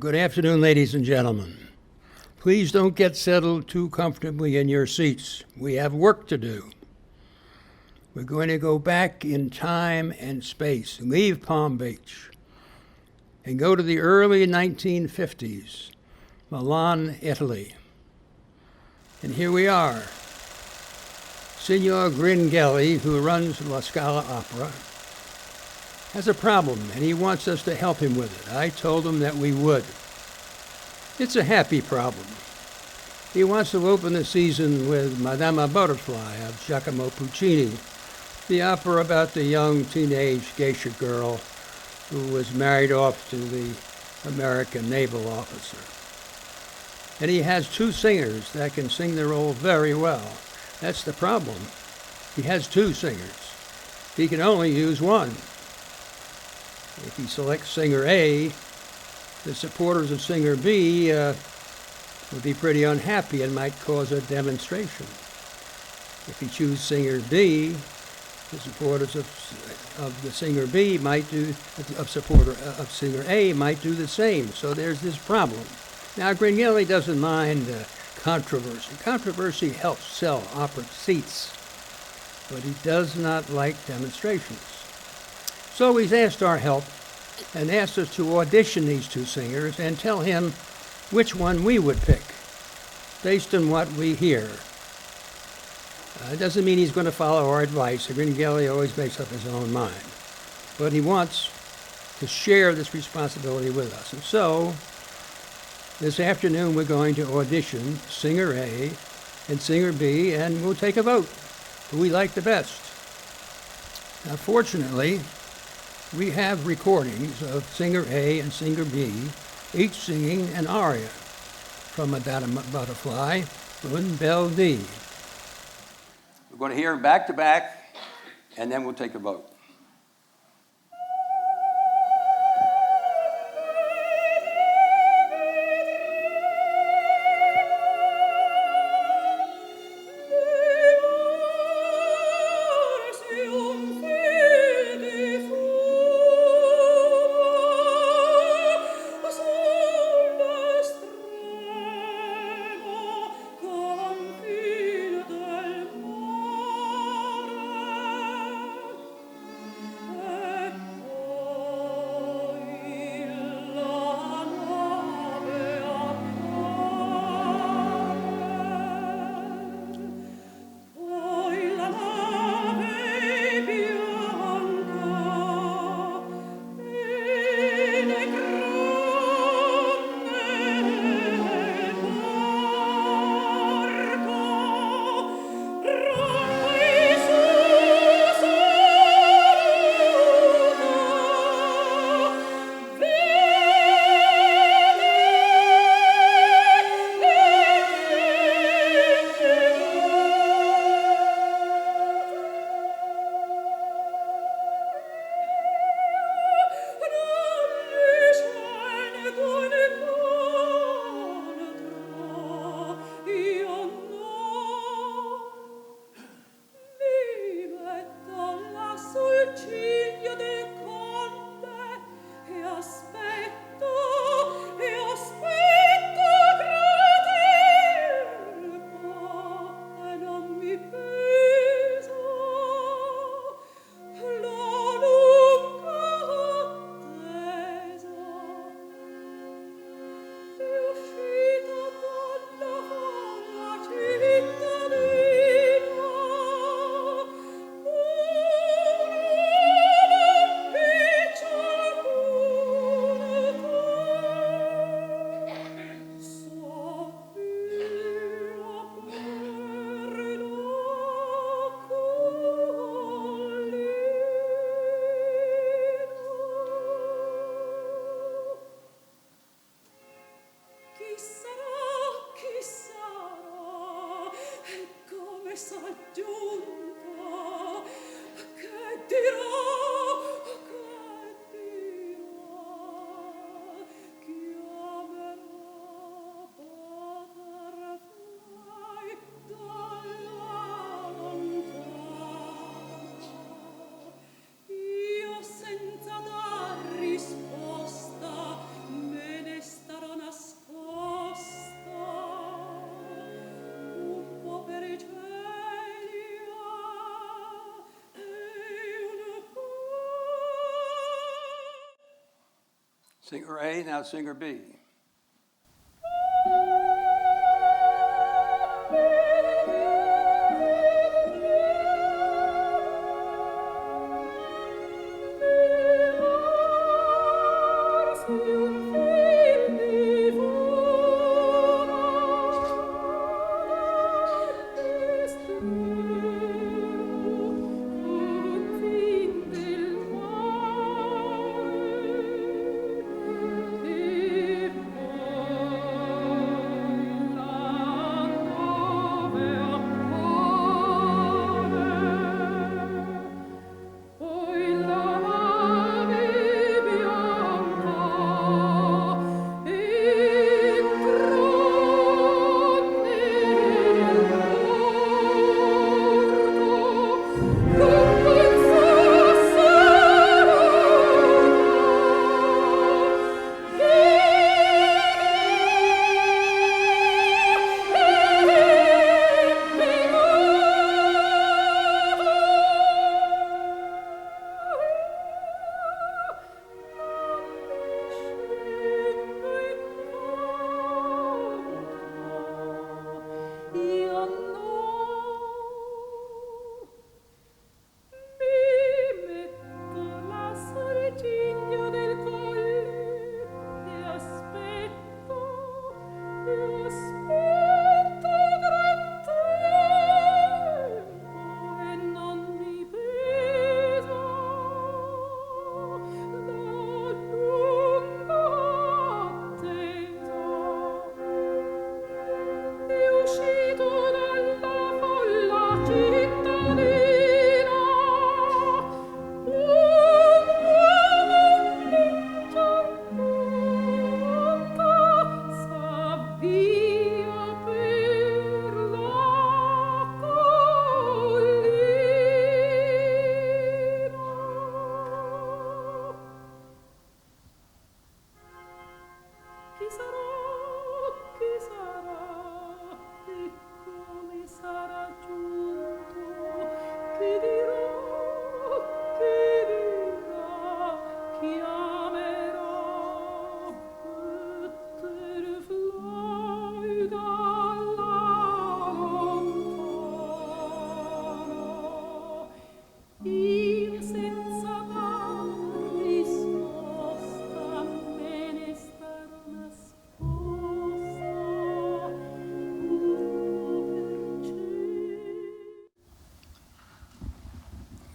Good afternoon, ladies and gentlemen. Please don't get settled too comfortably in your seats. We have work to do. We're going to go back in time and space, leave Palm Beach, and go to the early 1950s, Milan, Italy. And here we are. Signor Gringelli, who runs La Scala Opera, has a problem, and he wants us to help him with it. I told him that we would. It's a happy problem. He wants to open the season with Madama Butterfly of Giacomo Puccini, the opera about the young teenage geisha girl who was married off to the American naval officer. And he has two singers that can sing the role very well. That's the problem. He has two singers. He can only use one. If he selects singer A, the supporters of singer B would be pretty unhappy and might cause a demonstration. If he chooses singer B, the supporters of the singer B might do, of singer A might do the same. So there's this problem. Now, Gringelli doesn't mind controversy. Controversy helps sell opera seats, but he does not like demonstrations. So he's asked our help and asked us to audition these two singers and tell him which one we would pick based on what we hear. It doesn't mean he's going to follow our advice. Gringelli always makes up his own mind. But he wants to share this responsibility with us. And so, this afternoon we're going to audition singer A and singer B, and we'll take a vote who we like the best. Now, fortunately, we have recordings of singer A and singer B, each singing an aria from Madama Butterfly, Un Bel Dì. We're going to hear them back to back, and then we'll take a vote. Risposta me ne starò Singer A, now singer B.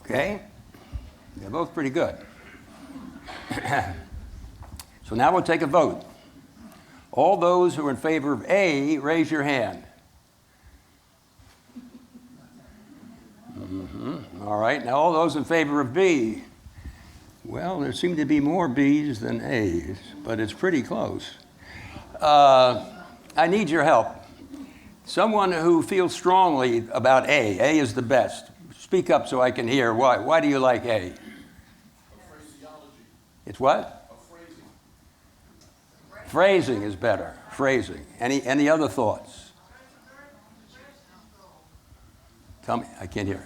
Okay, they're both pretty good. So now we'll take a vote. All those who are in favor of A, raise your hand. All right, now all those in favor of B. Well, there seem to be more B's than A's, but it's pretty close. I need your help. Someone who feels strongly about A. A is the best. Speak up so I can hear. Why? Why do you like A? A phraseology. It's what? A phrasing. Phrasing is better. Phrasing. Any other thoughts? Tell me. I can't hear.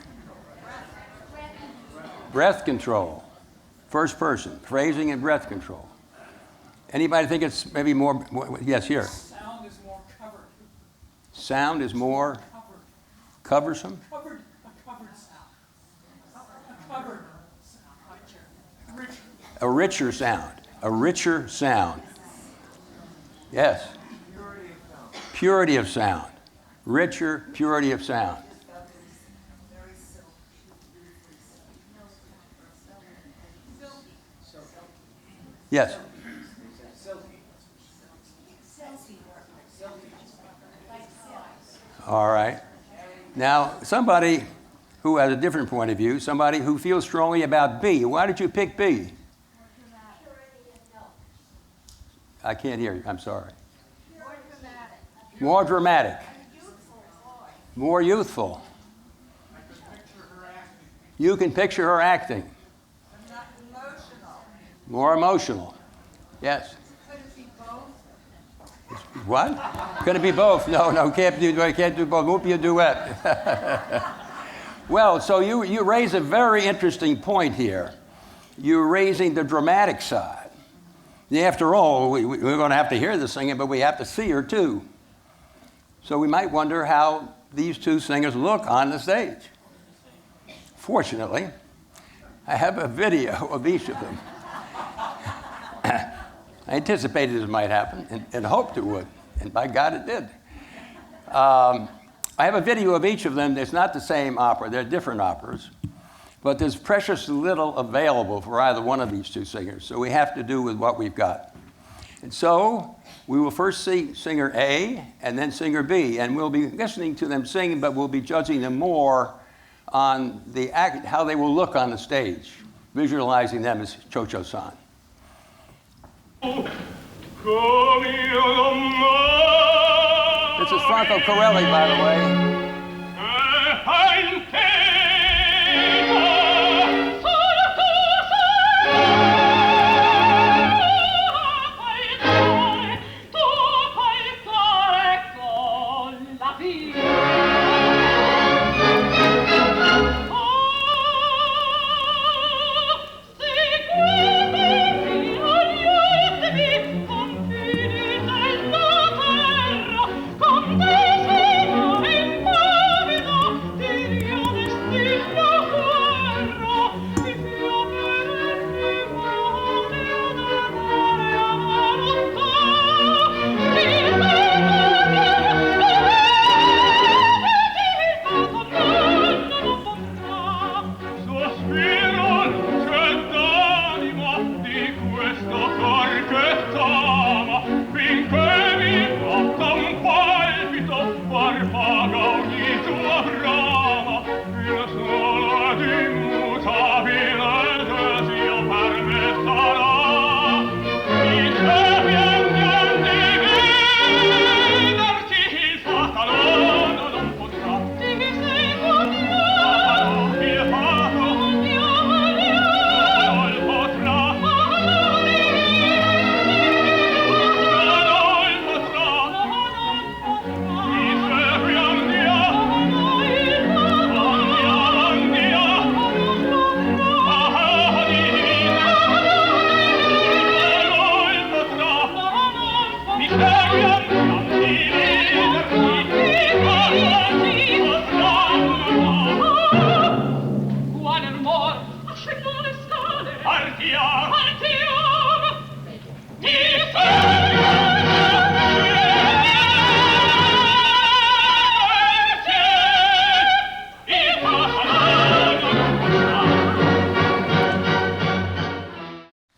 Breath control. First person. Phrasing and breath control. Anybody think it's maybe more yes, here. Sound is more covered. Sound is more coversome? Covered. A covered sound. A covered sound. Richer. A richer sound. A richer sound. Yes. Purity of sound. Richer purity of sound. Yes. All right. Now, somebody who has a different point of view, somebody who feels strongly about B. Why did you pick B? I can't hear you. I'm sorry. More dramatic. More youthful. You can picture her acting. More emotional. Yes. Could it be both? What? Could it be both? No, can't do both. Won't be a duet. Well, so you raise a very interesting point here. You're raising the dramatic side. After all, we're going to have to hear the singing, but we have to see her too. So we might wonder how these two singers look on the stage. Fortunately, I have a video of each of them. I anticipated this might happen and hoped it would, and by God it did. I have a video of each of them. It's not the same opera. They're different operas. But there's precious little available for either one of these two singers, so we have to do with what we've got. And so we will first see singer A and then singer B, and we'll be listening to them sing, but we'll be judging them more on the act, how they will look on the stage, visualizing them as Cho-Cho-san. This is Franco Corelli, by the way.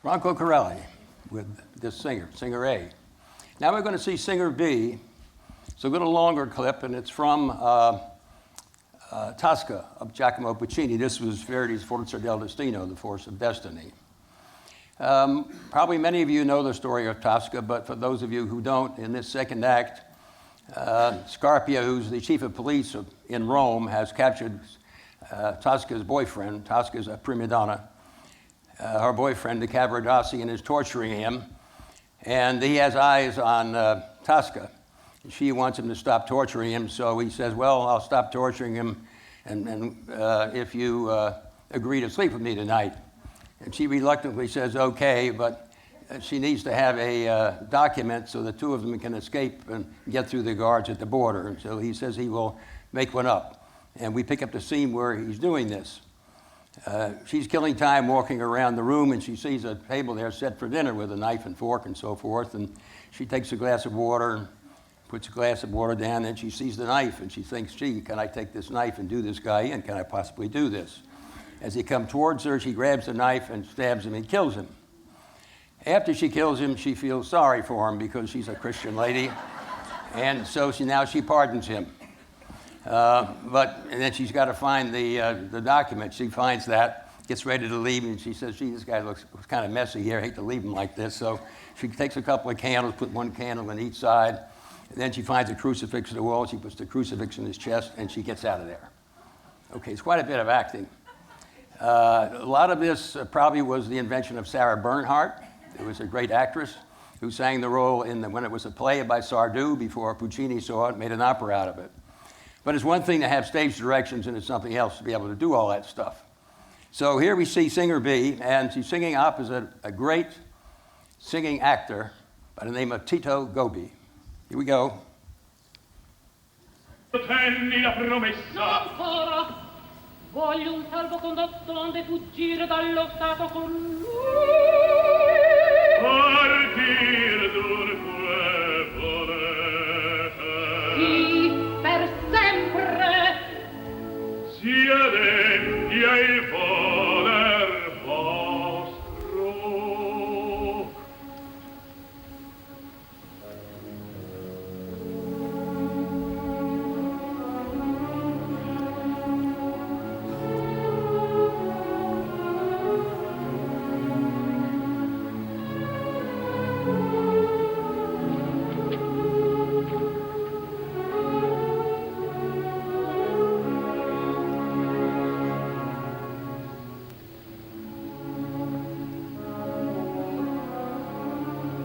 Franco Corelli with this singer, singer A. Now we're going to see singer B. It's a little longer clip, and it's from Tosca of Giacomo Puccini. This was Verdi's Forza del Destino, the Force of Destiny. Probably many of you know the story of Tosca, but for those of you who don't, in this second act, Scarpia, who's the chief of police in Rome, has captured Tosca's boyfriend. Tosca's a prima donna. Her boyfriend, the Cavaradossi, and is torturing him. And he has eyes on Tosca. She wants him to stop torturing him, so he says, well, I'll stop torturing him and if you agree to sleep with me tonight. And she reluctantly says, okay, but she needs to have a document so the two of them can escape and get through the guards at the border. And so he says he will make one up. And we pick up the scene where he's doing this. She's killing time walking around the room, and she sees a table there set for dinner with a knife and fork and so forth. And she takes a glass of water and puts a glass of water down, and she sees the knife, and she thinks, gee, can I take this knife and do this guy in? Can I possibly do this? As he comes towards her, she grabs the knife and stabs him and kills him. After she kills him, she feels sorry for him because she's a Christian lady, and so now she pardons him. And then she's got to find the document. She finds that, gets ready to leave, and she says, gee, this guy looks kind of messy here. I hate to leave him like this. So she takes a couple of candles, put one candle on each side, and then she finds a crucifix on the wall. She puts the crucifix in his chest, and she gets out of there. Okay, it's quite a bit of acting. A lot of this probably was the invention of Sarah Bernhardt, who was a great actress who sang the role when it was a play by Sardou before Puccini saw it, made an opera out of it. But it's one thing to have stage directions, and it's something else to be able to do all that stuff. So here we see singer B, and she's singing opposite a great singing actor by the name of Tito Gobi. Here we go. Tenni la promessa. Ancora voglio un salvo condotto onde fuggire dallo stato con lui. Partir dunque volete. Sì, per sempre. Sia degna il voler vostro.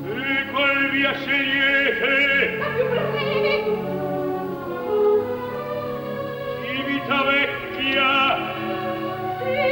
E qual via scegliete? La più breve. Civitavecchia. Sì.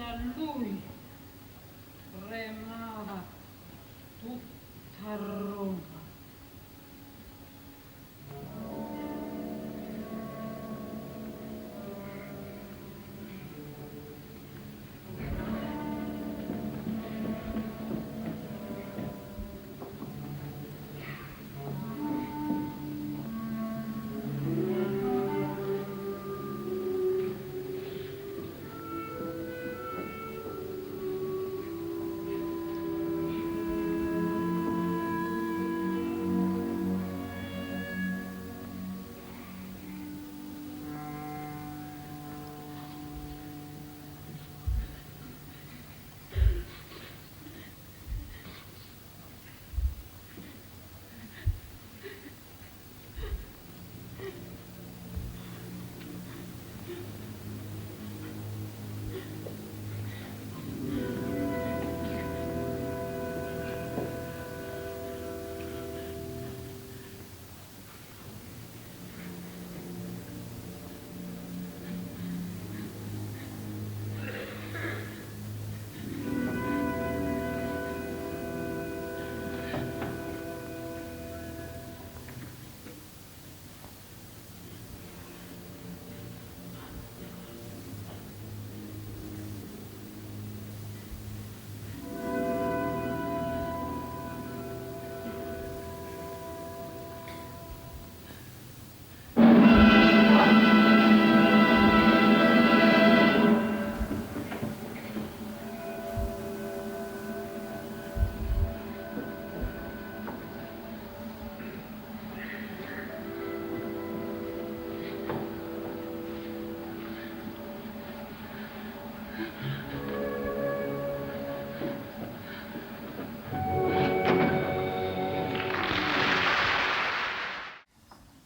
a lui tremava tutta Roma.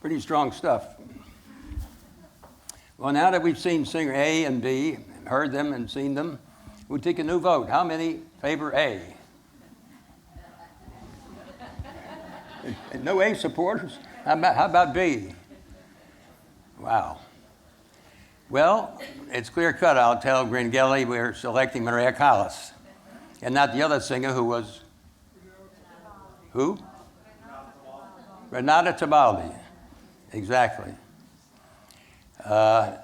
Pretty strong stuff. Well, now that we've seen singer A and B, heard them and seen them, we'll take a new vote. How many favor A? No A supporters? How about B? Wow. Well, it's clear cut. I'll tell Gringelli we're selecting Maria Callas and not the other singer who was, who? Renata Tebaldi. Exactly.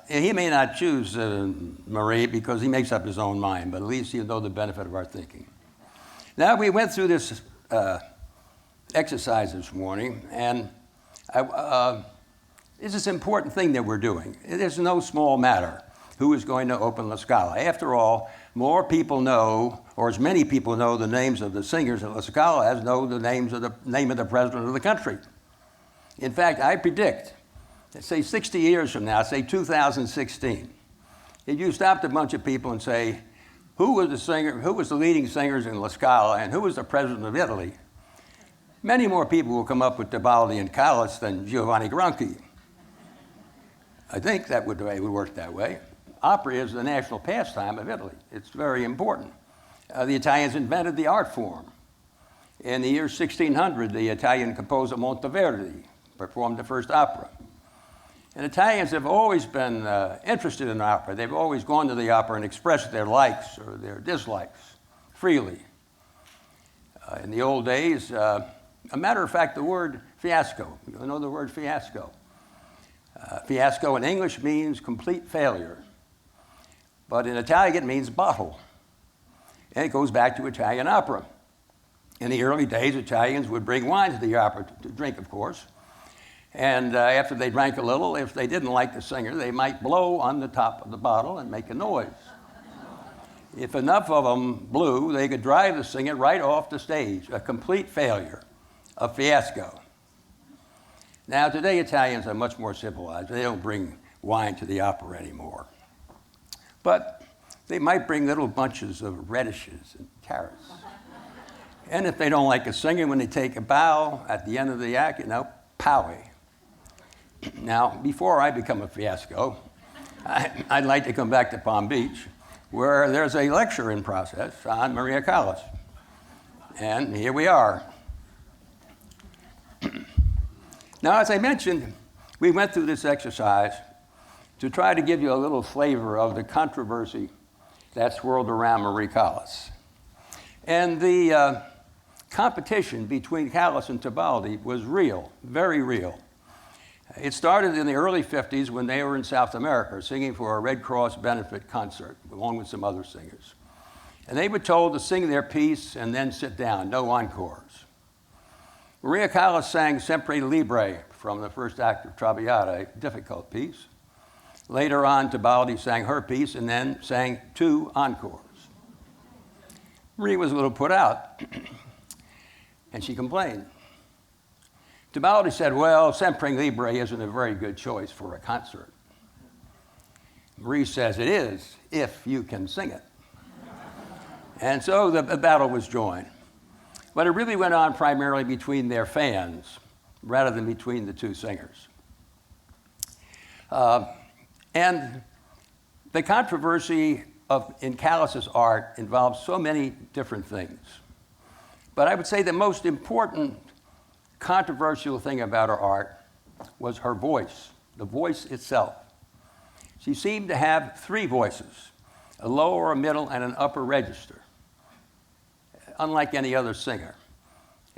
He may not choose Marie because he makes up his own mind, but at least he'll know the benefit of our thinking. Now, we went through this exercise this morning, and it's this important thing that we're doing. It is no small matter who is going to open La Scala. After all, more people know, or as many people know the names of the singers at La Scala as know the name of the president of the country. In fact, I predict, say 60 years from now, say 2016, if you stopped a bunch of people and say, who was the leading singers in La Scala and who was the president of Italy? Many more people will come up with Tebaldi and Callas than Giovanni Granchi. I think it would work that way. Opera is the national pastime of Italy. It's very important. The Italians invented the art form. In the year 1600, the Italian composer Monteverdi performed the first opera. And Italians have always been interested in opera. They've always gone to the opera and expressed their likes or their dislikes freely. In the old days, a matter of fact, the word fiasco, you know the word fiasco? Fiasco in English means complete failure, but in Italian it means bottle. And it goes back to Italian opera. In the early days, Italians would bring wine to the opera to drink, of course. And after they drank a little, if they didn't like the singer, they might blow on the top of the bottle and make a noise. If enough of them blew, they could drive the singer right off the stage, a complete failure, a fiasco. Now, today, Italians are much more civilized. They don't bring wine to the opera anymore. But they might bring little bunches of radishes and carrots. And if they don't like a singer, when they take a bow at the end of the act, powie. Now, before I become a fiasco, I'd like to come back to Palm Beach, where there's a lecture in process on Maria Callas. And here we are. Now, as I mentioned, we went through this exercise to try to give you a little flavor of the controversy that swirled around Maria Callas. And the competition between Callas and Tebaldi was real, very real. It started in the early 50s when they were in South America singing for a Red Cross benefit concert, along with some other singers. And they were told to sing their piece and then sit down, no encores. Maria Callas sang Sempre Libre from the first act of Traviata, a difficult piece. Later on, Tebaldi sang her piece and then sang 2 encores. Maria was a little put out, and she complained. Tebaldi said, well, Sempre Libre isn't a very good choice for a concert. Marie says, it is, if you can sing it. And so the battle was joined. But it really went on primarily between their fans, rather than between the 2 singers. And the controversy in Callas's art involves so many different things. But I would say the most important controversial thing about her art was her voice, the voice itself. She seemed to have 3 voices, a lower, a middle, and an upper register, unlike any other singer.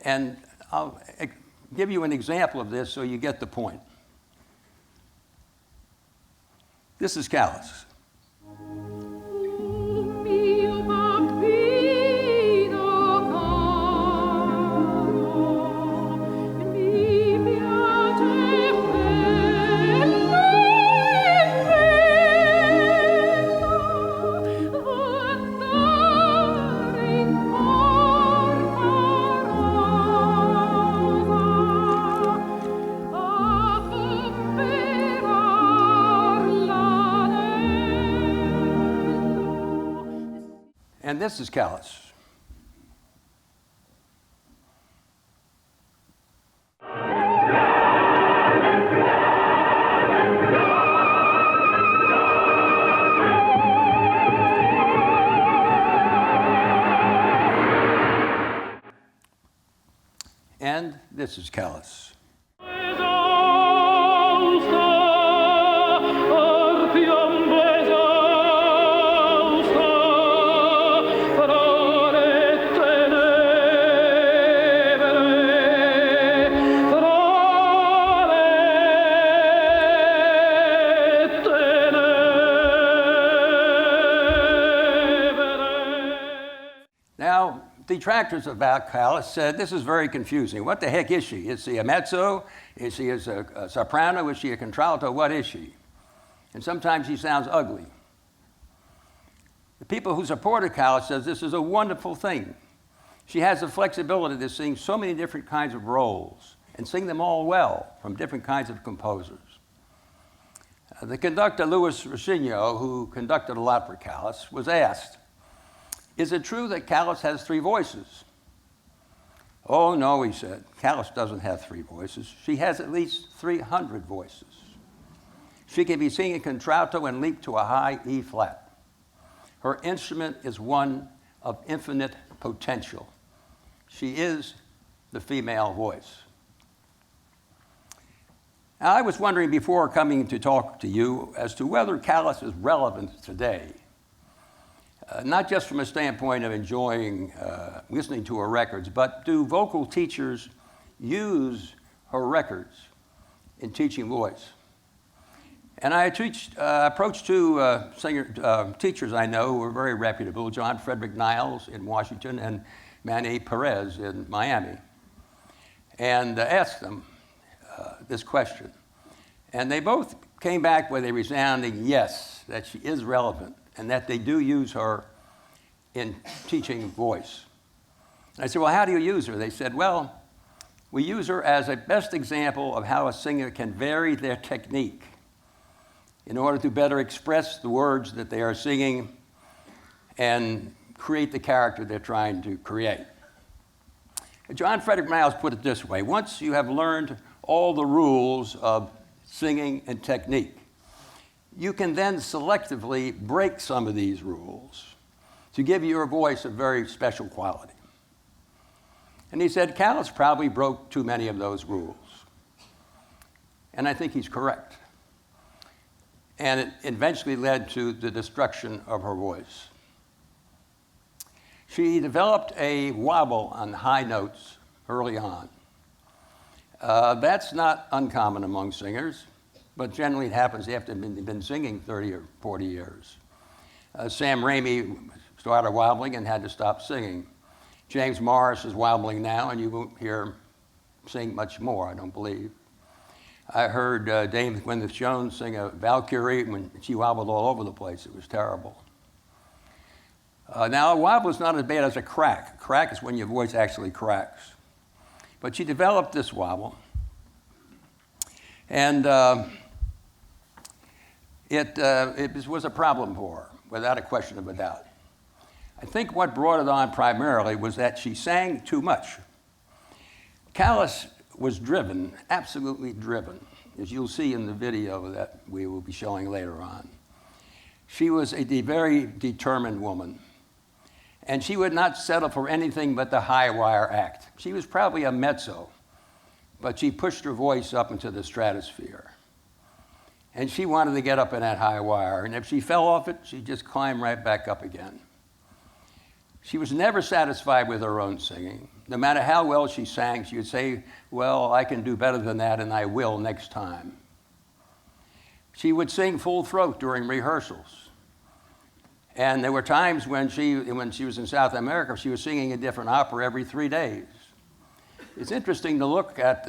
And I'll give you an example of this so you get the point. This is Callas. And this is Callas. And this is Callas. Now, detractors about Callas said this is very confusing. What the heck is she? Is she a mezzo? Is she a soprano? Is she a contralto? What is she? And sometimes she sounds ugly. The people who supported Callas says this is a wonderful thing. She has the flexibility to sing so many different kinds of roles and sing them all well from different kinds of composers. The conductor, Louis Rossigno, who conducted a lot for Callas, was asked, is it true that Callas has 3 voices? Oh, no, he said. Callas doesn't have 3 voices. She has at least 300 voices. She can be singing contralto and leap to a high E flat. Her instrument is one of infinite potential. She is the female voice. Now, I was wondering before coming to talk to you as to whether Callas is relevant today. Not just from a standpoint of enjoying listening to her records, but do vocal teachers use her records in teaching voice? And I approached 2 teachers I know who are very reputable, John Frederick Niles in Washington and Manny Perez in Miami, and asked them this question. And they both came back with a resounding yes, that she is relevant, and that they do use her in teaching voice. I said, well, how do you use her? They said, well, we use her as a best example of how a singer can vary their technique in order to better express the words that they are singing and create the character they're trying to create. John Frederick Niles put it this way: once you have learned all the rules of singing and technique, you can then selectively break some of these rules to give your voice a very special quality. And he said Callas probably broke too many of those rules. And I think he's correct. And it eventually led to the destruction of her voice. She developed a wobble on high notes early on. That's not uncommon among singers, but generally it happens after they've been singing 30 or 40 years. Sam Raimi started wobbling and had to stop singing. James Morris is wobbling now, and you won't hear him sing much more, I don't believe. I heard Dame Gwyneth Jones sing a Valkyrie when she wobbled all over the place. It was terrible. Now, a wobble is not as bad as a crack. A crack is when your voice actually cracks. But she developed this wobble, and it was a problem for her, without a question of a doubt. I think what brought it on primarily was that she sang too much. Callas was driven, absolutely driven, as you'll see in the video that we will be showing later on. She was a very determined woman, and she would not settle for anything but the high wire act. She was probably a mezzo, but she pushed her voice up into the stratosphere. And she wanted to get up in that high wire, and if she fell off it, she'd just climb right back up again. She was never satisfied with her own singing. No matter how well she sang, she would say, well, I can do better than that, and I will next time. She would sing full throat during rehearsals. And there were times when she was in South America, she was singing a different opera every 3 days. It's interesting to look at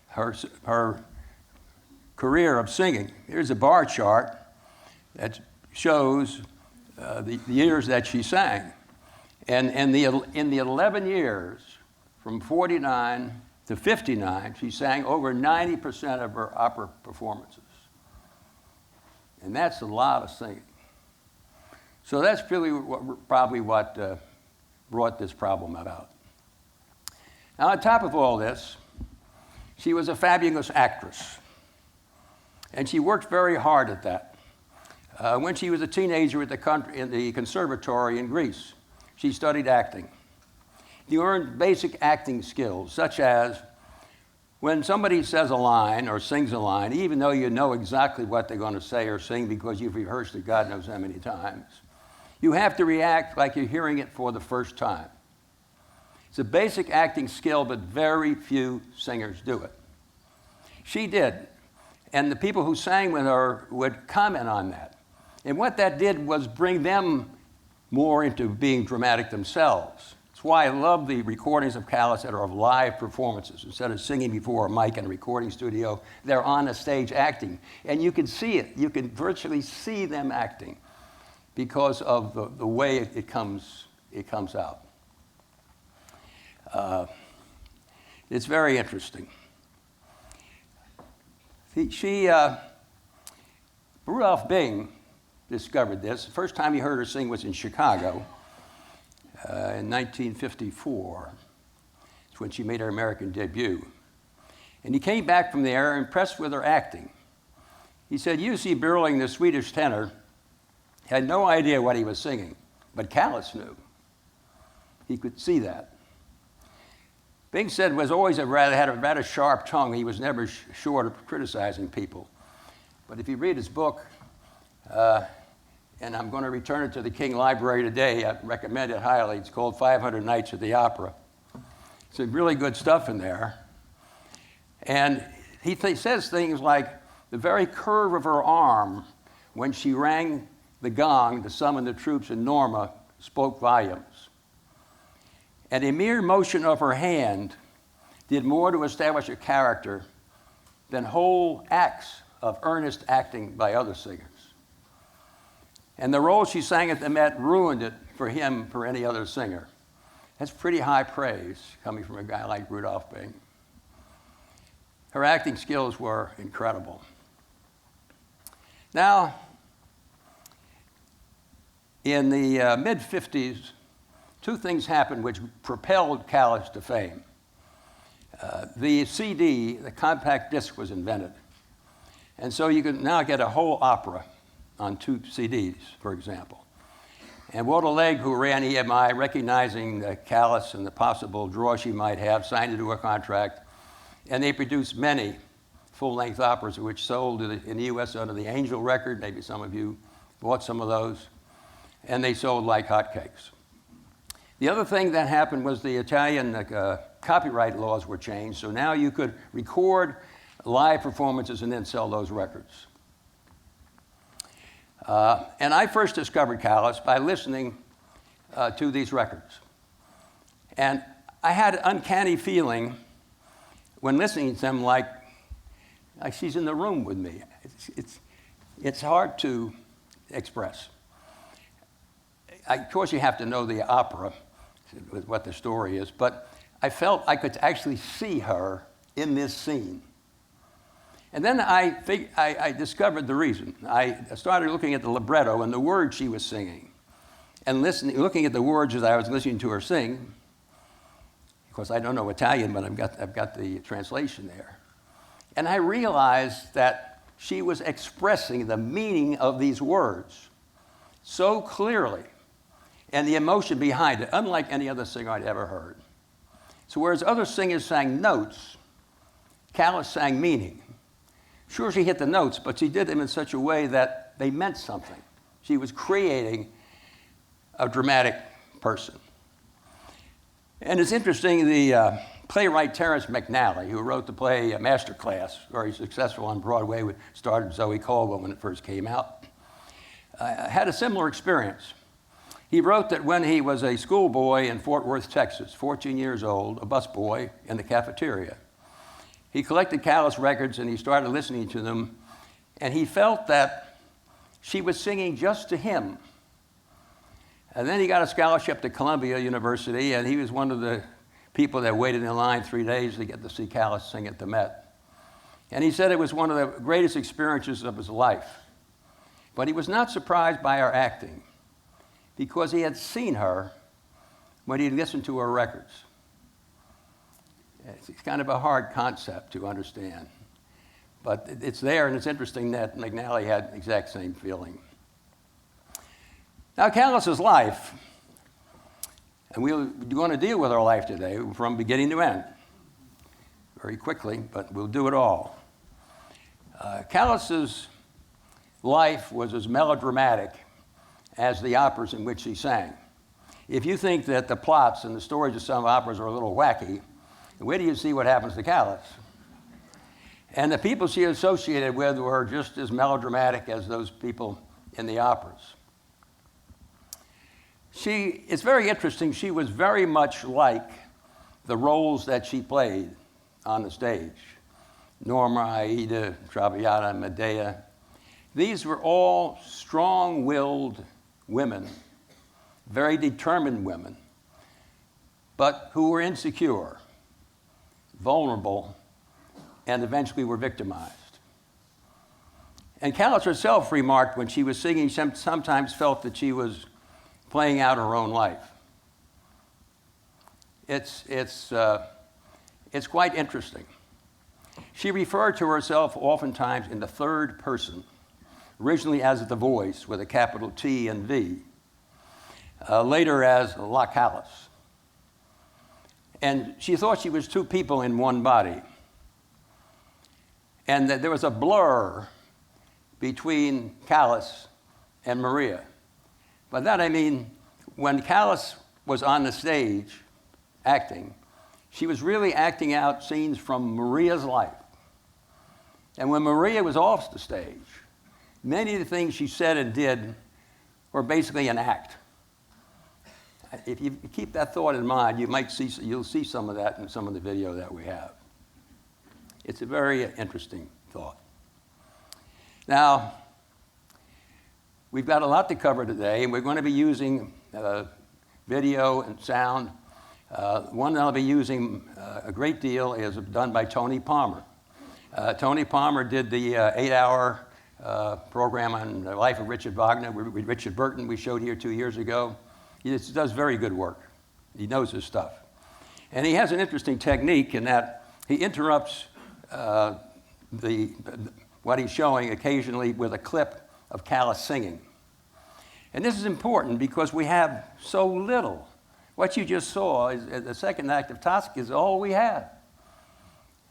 her career of singing. Here's a bar chart that shows the years that she sang. And in the 11 years, from 49 to 59, she sang over 90% of her opera performances. And that's a lot of singing. So that's probably what brought this problem about. Now, on top of all this, she was a fabulous actress. And she worked very hard at that. When she was a teenager in the conservatory in Greece, she studied acting. She learned basic acting skills, such as when somebody says a line or sings a line, even though you know exactly what they're going to say or sing because you've rehearsed it God knows how many times, you have to react like you're hearing it for the first time. It's a basic acting skill, but very few singers do it. She did, and the people who sang with her would comment on that. And what that did was bring them more into being dramatic themselves. That's why I love the recordings of Callas that are of live performances. Instead of singing before a mic in a recording studio, they're on a stage acting. And you can see it. You can virtually see them acting because of the way it comes out. It's very interesting. Rudolph Bing discovered this. The first time he heard her sing was in Chicago in 1954. It's when she made her American debut. And he came back from there impressed with her acting. He said, U.C. Berling, the Swedish tenor, had no idea what he was singing, but Callas knew. He could see that. Bing said had a rather sharp tongue. He was never short of criticizing people. But if you read his book, and I'm going to return it to the King Library today, I recommend it highly. It's called 500 Nights at the Opera. Some really good stuff in there. And he says things like the very curve of her arm when she rang the gong to summon the troops in Norma spoke volumes. And a mere motion of her hand did more to establish a character than whole acts of earnest acting by other singers. And the role she sang at the Met ruined it for him, for any other singer. That's pretty high praise coming from a guy like Rudolph Bing. Her acting skills were incredible. Now, in the mid-50s, two things happened which propelled Callas to fame. The CD, the compact disc, was invented. And so you can now get a whole opera on 2 CDs, for example. And Walter Legg, who ran EMI, recognizing Callas and the possible draw she might have, signed into a contract. And they produced many full-length operas, which sold in the U.S. under the Angel record. Maybe some of you bought some of those. And they sold like hotcakes. The other thing that happened was the Italian copyright laws were changed, so now you could record live performances and then sell those records. And I first discovered Callas by listening to these records. And I had an uncanny feeling when listening to them like she's in the room with me. It's hard to express. Of course, you have to know the opera, what the story is, but I felt I could actually see her in this scene. And then I discovered the reason. I started looking at the libretto and the words she was singing, and looking at the words as I was listening to her sing. Of course, I don't know Italian, but I've got the translation there. And I realized that she was expressing the meaning of these words so clearly, and the emotion behind it, unlike any other singer I'd ever heard. So whereas other singers sang notes, Callas sang meaning. Sure, she hit the notes, but she did them in such a way that they meant something. She was creating a dramatic person. And it's interesting, the playwright Terence McNally, who wrote the play Masterclass, very successful on Broadway, starred Zoe Caldwell when it first came out, had a similar experience. He wrote that when he was a schoolboy in Fort Worth, Texas, 14 years old, a busboy in the cafeteria, he collected Callas records and he started listening to them, and he felt that she was singing just to him. And then he got a scholarship to Columbia University, and he was one of the people that waited in line 3 days to get to see Callas sing at the Met. And he said it was one of the greatest experiences of his life. But he was not surprised by her acting, because he had seen her when he listened to her records. It's kind of a hard concept to understand, but it's there, and it's interesting that McNally had the exact same feeling. Now, Callas's life, and we're going to deal with her life today from beginning to end, very quickly, but we'll do it all. Callas's life was as melodramatic as the operas in which she sang. If you think that the plots and the stories of some operas are a little wacky, where do you see what happens to Callas? And the people she associated with were just as melodramatic as those people in the operas. It's very interesting, she was very much like the roles that she played on the stage. Norma, Aida, Traviata, Medea. These were all strong-willed women, very determined women, but who were insecure, vulnerable, and eventually were victimized. And Callas herself remarked when she was singing, she sometimes felt that she was playing out her own life. It's quite interesting. She referred to herself oftentimes in the third person, originally as the voice with a capital T and V, later as La Callas. And she thought she was two people in one body, and that there was a blur between Callas and Maria. By that I mean, when Callas was on the stage acting, she was really acting out scenes from Maria's life. And when Maria was off the stage, many of the things she said and did were basically an act. If you keep that thought in mind, you'll see some of that in some of the video that we have. It's a very interesting thought. Now, we've got a lot to cover today, and we're going to be using video and sound. One that I'll be using a great deal is done by Tony Palmer. Tony Palmer did the 8-hour program on the life of Richard Wagner with Richard Burton we showed here 2 years ago. He does very good work. He knows his stuff. And he has an interesting technique in that he interrupts what he's showing occasionally with a clip of Callas singing. And this is important because we have so little. What you just saw is the second act of Tosca is all we have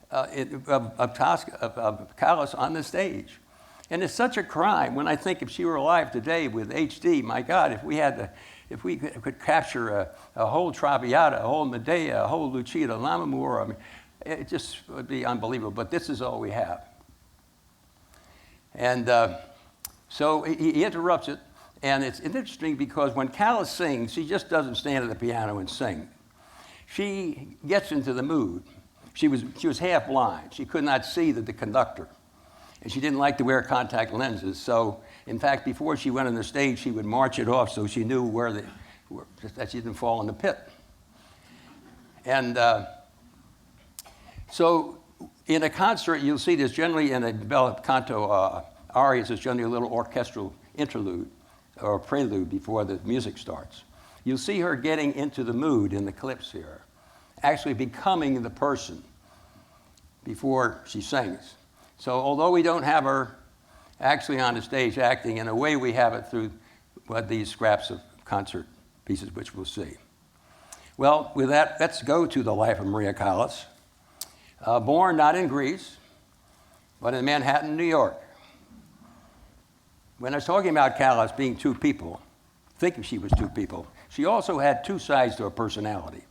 of Callas on the stage. And it's such a crime when I think if she were alive today with HD, my God, if if we could capture a whole Traviata, a whole Medea, a whole Lucida, Lammermoor, I mean, it just would be unbelievable. But this is all we have. And so he interrupts it. And it's interesting because when Callas sings, she just doesn't stand at the piano and sing. She gets into the mood. She was half blind. She could not see the conductor. And she didn't like to wear contact lenses. So, in fact, before she went on the stage, she would march it off so she knew that she didn't fall in the pit. And so in a concert, you'll see there's generally in a bel canto arias, there's generally a little orchestral interlude or prelude before the music starts. You'll see her getting into the mood in the clips here, actually becoming the person before she sings. So although we don't have her actually on the stage acting, in a way we have it through these scraps of concert pieces, which we'll see. Well, with that, let's go to the life of Maria Callas. Born not in Greece, but in Manhattan, New York. When I was talking about Callas being two people, thinking she was two people, she also had two sides to her personality.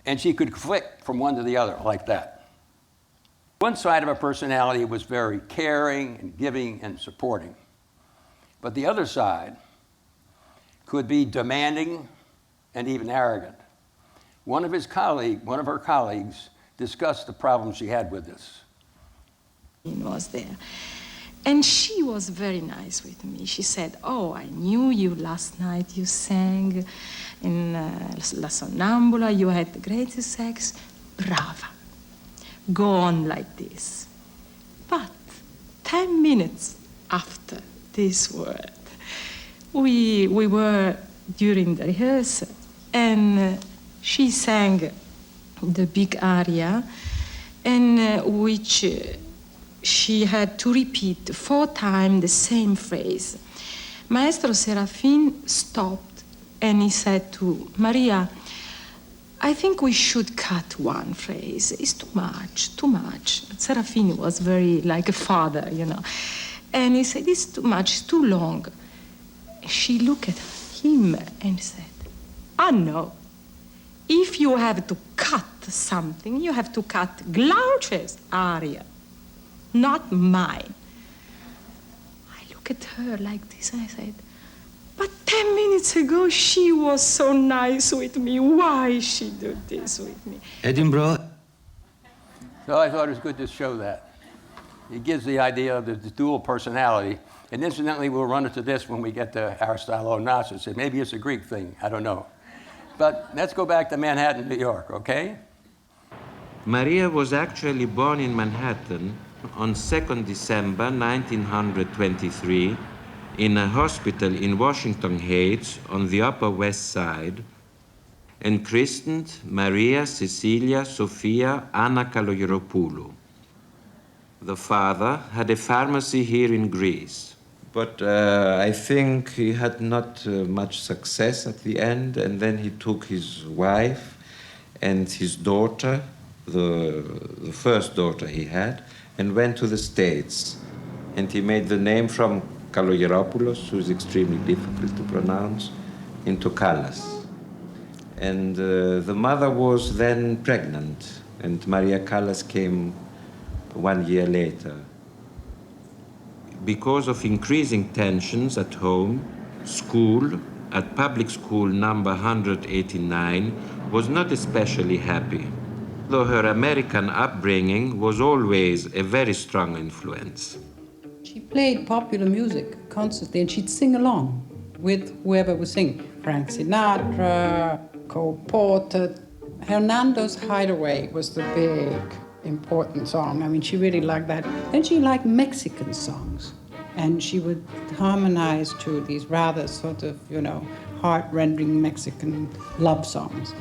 And she could flick from one to the other like that. One side of her personality was very caring and giving and supporting. But the other side could be demanding and even arrogant. One of her colleagues discussed the problems she had with this. He was there. And she was very nice with me. She said, "Oh, I knew you last night. You sang in La Sonnambula. You had the greatest sex. Brava. Go on like this." But 10 minutes after this word, we were during the rehearsal, and she sang the big aria, in which she had to repeat 4 times the same phrase. Maestro Serafin stopped and he said to Maria, "I think we should cut one phrase. It's too much, too much." Serafin was very like a father, you know. And he said, "It's too much, it's too long." She looked at him and said, "Ah, no. If you have to cut something, you have to cut Glauce's aria, not mine." I look at her like this and I said, "But 10 minutes ago she was so nice with me. Why she did this with me?" Edinburgh. So I thought it was good to show that. It gives the idea of the dual personality. And incidentally, we'll run into this when we get to Aristotle Onassis. Maybe it's a Greek thing, I don't know. But let's go back to Manhattan, New York, okay? Maria was actually born in Manhattan on 2nd December 1923 in a hospital in Washington Heights on the Upper West Side, and christened Maria Cecilia Sophia Anna Kalogeropoulou. The father had a pharmacy here in Greece, but I think he had not much success at the end, and then he took his wife and his daughter, the first daughter he had, and went to the States. And he made the name from Kalogeropoulos, who is extremely difficult to pronounce, into Callas. And the mother was then pregnant, and Maria Callas came 1 year later. Because of increasing tensions at home, school, at public school number 189, was not especially happy, though her American upbringing was always a very strong influence. She played popular music constantly, and she'd sing along with whoever was singing. Frank Sinatra, Cole Porter. Hernando's Hideaway was the big, important song. I mean, she really liked that. Then she liked Mexican songs, and she would harmonize to these rather sort of, heart-rending Mexican love songs.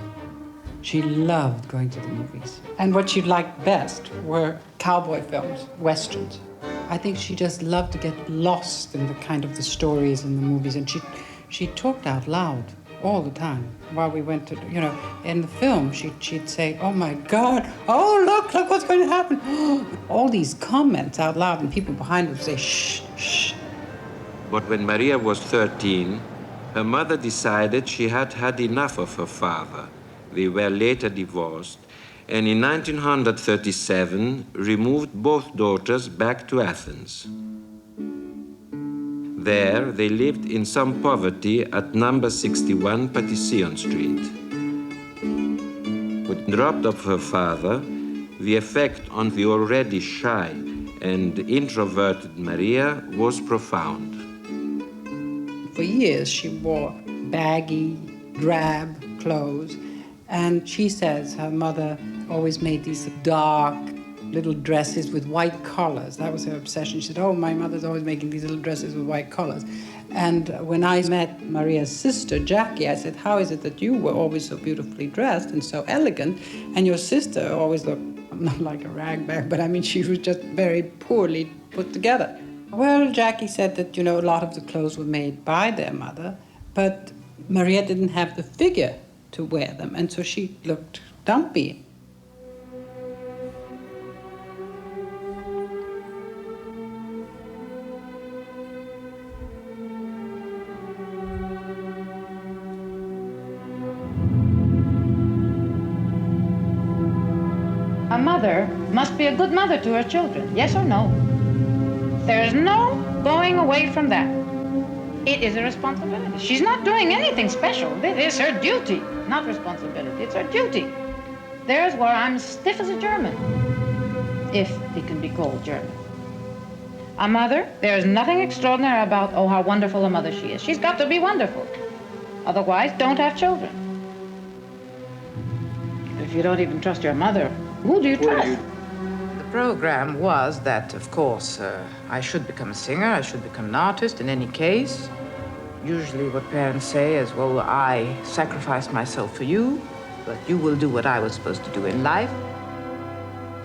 She loved going to the movies. And what she liked best were cowboy films, westerns. I think she just loved to get lost in the stories in the movies. And she talked out loud all the time while we went to, in the film, she'd say, "Oh my God, oh look what's going to happen." All these comments out loud, and people behind would say, "Shh, shh." But when Maria was 13, Her mother decided she had had enough of her father. They were later divorced, and in 1937 removed both daughters back to Athens. There, they lived in some poverty at number 61 Patission Street. When dropped off her father, the effect on the already shy and introverted Maria was profound. For years, she wore baggy, drab clothes, and she says her mother always made these dark little dresses with white collars. That was her obsession. She said, oh, my mother's always making these little dresses with white collars. And when I met Maria's sister, Jackie, I said, how is it that you were always so beautifully dressed and so elegant, and your sister always looked not like a ragbag, but I mean, she was just very poorly put together. Well, Jackie said that, a lot of the clothes were made by their mother, but Maria didn't have the figure to wear them, and so she looked dumpy. A mother must be a good mother to her children, yes or no? There's no going away from that. It is a responsibility. She's not doing anything special. It is her duty, not responsibility. It's her duty. There's where I'm stiff as a German, if it can be called German. A mother, there's nothing extraordinary about, oh, how wonderful a mother she is. She's got to be wonderful. Otherwise, don't have children. If you don't even trust your mother, who do you trust? The program was that, of course, I should become a singer, I should become an artist in any case. Usually what parents say is, well, I sacrificed myself for you, but you will do what I was supposed to do in life.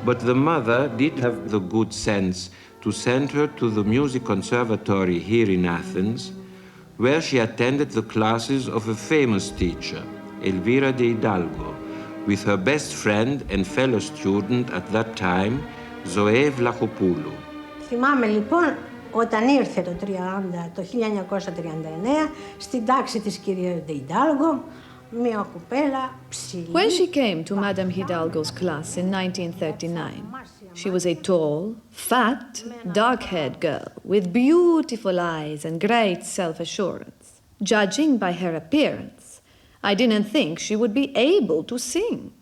But the mother did have the good sense to send her to the music conservatory here in Athens, where she attended the classes of a famous teacher, Elvira de Hidalgo, with her best friend and fellow student at that time, Zoe Vlachopoulou. Θυμάμαι λοιπόν όταν ήρθε το 1939 στην τάξη της κυρίας de Hidalgo, μια κουπέλα ψηλή. When she came to Madame Hidalgo's class in 1939, she was a tall, fat, dark-haired girl with beautiful eyes and great self-assurance. Judging by her appearance, I didn't think she would be able to sing.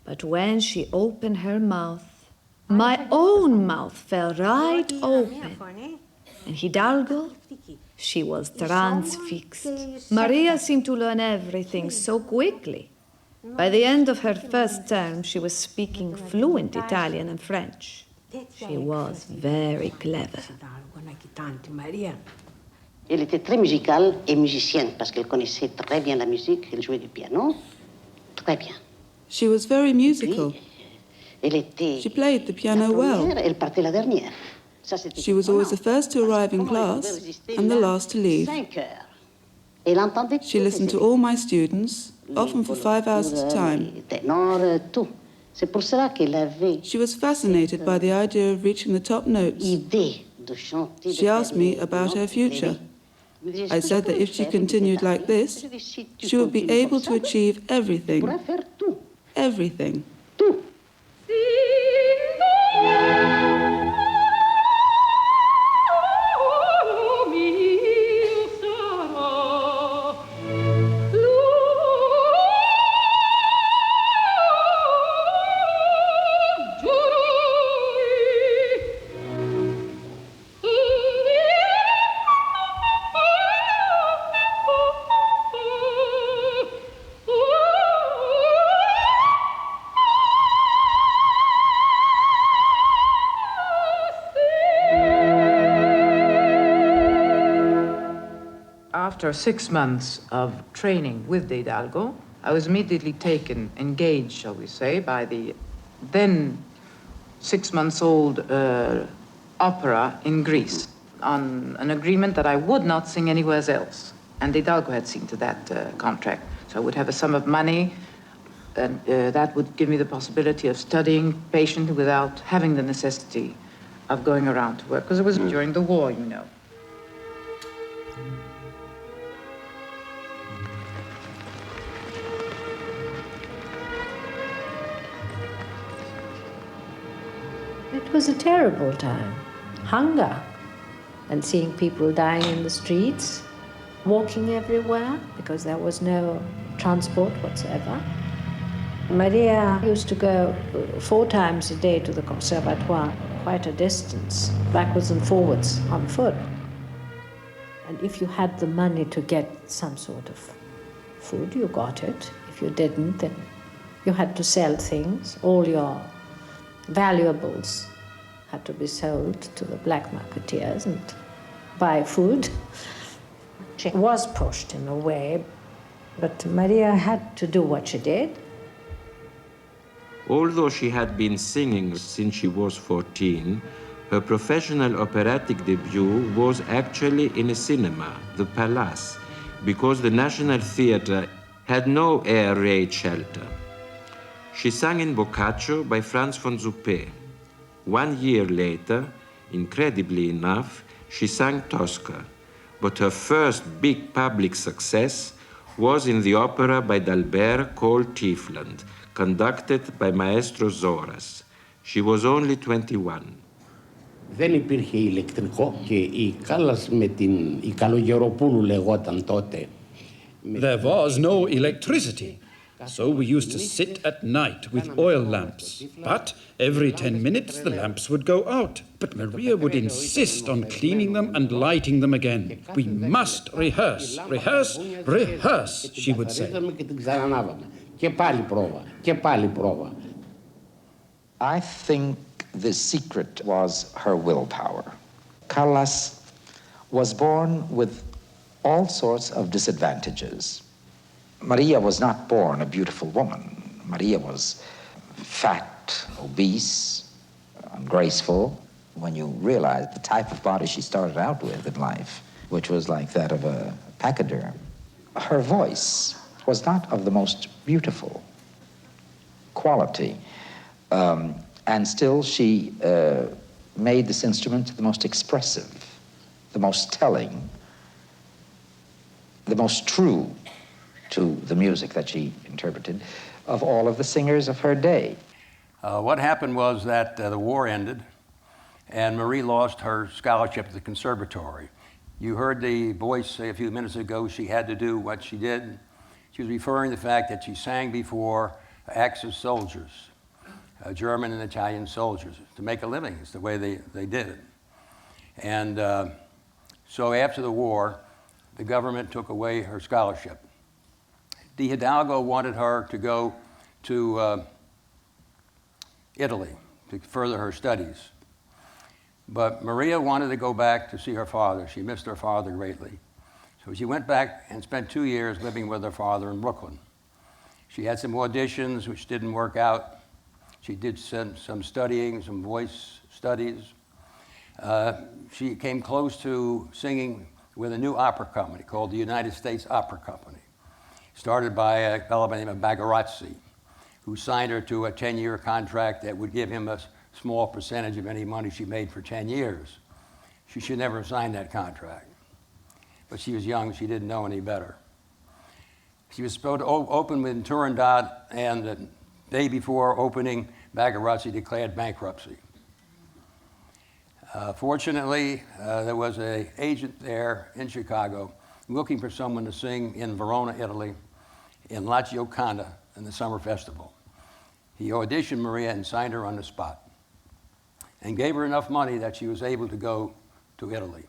But when she opened her mouth, my own mouth fell right open. And Hidalgo, she was transfixed. Maria seemed to learn everything so quickly. By the end of her first term, she was speaking fluent Italian and French. She was very clever. Elle était très musicale et musicienne parce qu'elle connaissait très bien la musique, elle jouait du piano, très bien. She was very musical. Elle était She played the piano well. Elle partait la dernière. She was always the first to arrive in class and the last to leave. She listened to all my students, often for 5 hours at a time. She was fascinated by the idea of reaching the top notes. She asked me about her future. I said that if she continued like this, she would be able to achieve everything. Everything. After 6 months of training with de Hidalgo, I was immediately engaged, shall we say, by the then 6-month-old opera in Greece on an agreement that I would not sing anywhere else. And de Hidalgo had seen to that contract. So I would have a sum of money, and that would give me the possibility of studying patiently without having the necessity of going around to work, because it was during the war, you know. It was a terrible time. Hunger, and seeing people dying in the streets, walking everywhere because there was no transport whatsoever. Maria used to go 4 times a day to the conservatoire, quite a distance, backwards and forwards on foot. And if you had the money to get some sort of food, you got it. If you didn't, then you had to sell things. All your valuables had to be sold to the black marketeers and buy food. She was pushed in a way, but Maria had to do what she did. Although she had been singing since she was 14, her professional operatic debut was actually in a cinema, the Palace, because the National Theatre had no air raid shelter. She sang in Boccaccio by Franz von Suppé. 1 year later, incredibly enough, she sang Tosca, but her first big public success was in the opera by D'Albert called Tiefland, conducted by Maestro Zoras. She was only 21. Δεν υπήρχε ηλεκτρικό και η Callas με η Καλογεροπούλου λεγόταν τότε. There was no electricity, so we used to sit at night with oil lamps. But every 10 minutes the lamps would go out. But Maria would insist on cleaning them and lighting them again. We must rehearse, rehearse, rehearse, she would say. Και πάλι πρόβα, και πάλι πρόβα. I think the secret was her willpower. Callas was born with all sorts of disadvantages. Maria was not born a beautiful woman. Maria was fat, obese, ungraceful. When you realize the type of body she started out with in life, which was like that of a pachyderm, her voice was not of the most beautiful quality. And still she made this instrument the most expressive, the most telling, the most true to the music that she interpreted of all of the singers of her day. What happened was that the war ended and Marie lost her scholarship at the conservatory. You heard the voice say a few minutes ago she had to do what she did. She was referring to the fact that she sang before Axis soldiers, German and Italian soldiers, to make a living. It's the way they did it. And so after the war, the government took away her scholarship. De Hidalgo wanted her to go to Italy to further her studies. But Maria wanted to go back to see her father. She missed her father greatly. So she went back and spent 2 years living with her father in Brooklyn. She had some auditions which didn't work out. She did some studying, some voice studies. She came close to singing with a new opera company called the United States Opera Company, started by a fellow by the name of Bagarazzi, who signed her to a 10-year contract that would give him a small percentage of any money she made for 10 years. She should never have signed that contract. But she was young, she didn't know any better. She was supposed to open with Turandot, and the day before opening, Bagarazzi declared bankruptcy. Fortunately, there was an agent there in Chicago looking for someone to sing in Verona, Italy, in La Gioconda in the summer festival. He auditioned Maria and signed her on the spot and gave her enough money that she was able to go to Italy.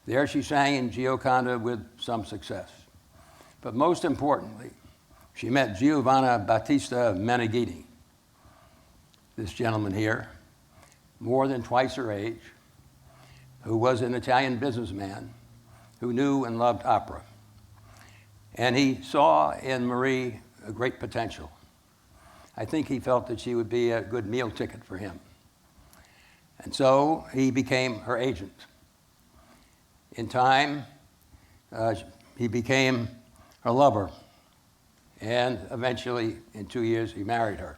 There she sang in Gioconda with some success. But most importantly, she met Giovanna Battista Meneghini, this gentleman here, more than twice her age, who was an Italian businessman who knew and loved opera. And he saw in Marie a great potential. I think he felt that she would be a good meal ticket for him. And so he became her agent. In time, he became her lover. And eventually, in 2 years, he married her.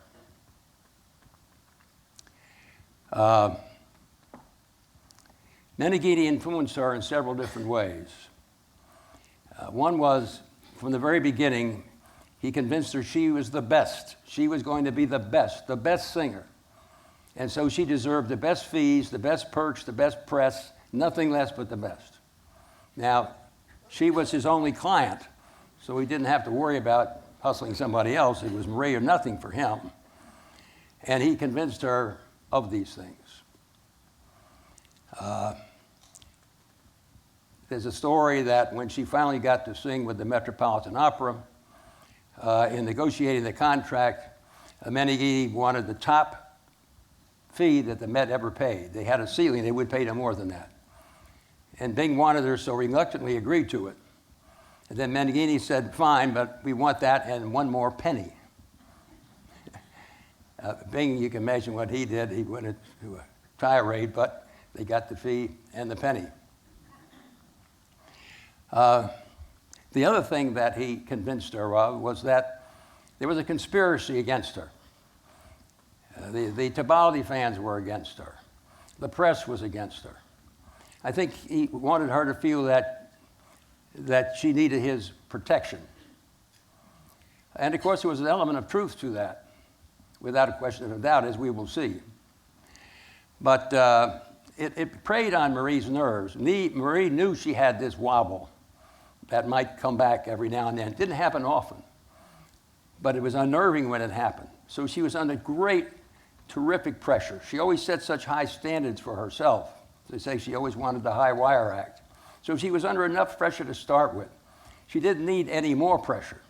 Meneghini influenced her in several different ways. One was, from the very beginning, he convinced her she was the best. She was going to be the best singer. And so she deserved the best fees, the best perks, the best press, nothing less but the best. Now, she was his only client, so he didn't have to worry about hustling somebody else. It was Maria or nothing for him. And he convinced her of these things. There's a story that when she finally got to sing with the Metropolitan Opera, in negotiating the contract, Meneghini wanted the top fee that the Met ever paid. They had a ceiling, they would pay no more than that. And Bing wanted her, so reluctantly agreed to it. And then Meneghini said, fine, but we want that and one more penny. Bing, you can imagine what he did. He went into a tirade, but they got the fee and the penny. The other thing that he convinced her of was that there was a conspiracy against her. The Tibaldi fans were against her. The press was against her. I think he wanted her to feel that she needed his protection. And of course, there was an element of truth to that, without a question of doubt, as we will see. But it preyed on Marie's nerves. Marie knew she had this wobble that might come back every now and then. It didn't happen often, but it was unnerving when it happened. So she was under great, terrific pressure. She always set such high standards for herself. They say she always wanted the high wire act. So she was under enough pressure to start with. She didn't need any more pressure.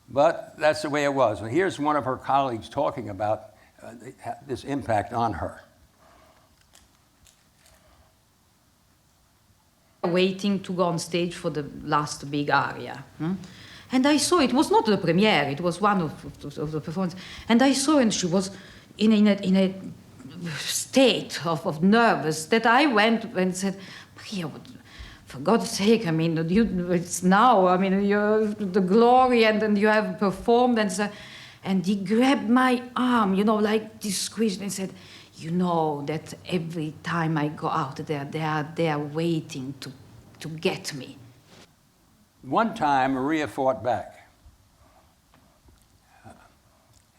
But that's the way it was. And here's one of her colleagues talking about this impact on her. Waiting to go on stage for the last big aria. And I saw, it was not the premiere, it was one of the performances. And I saw, and she was in a state of nervous that I went and said, Maria, for God's sake, I mean, it's now, I mean, you're the glory, and then you have performed, and he grabbed my arm, you know, like this squeeze, and said, you know that every time I go out there, they are waiting to get me. One time, Maria fought back.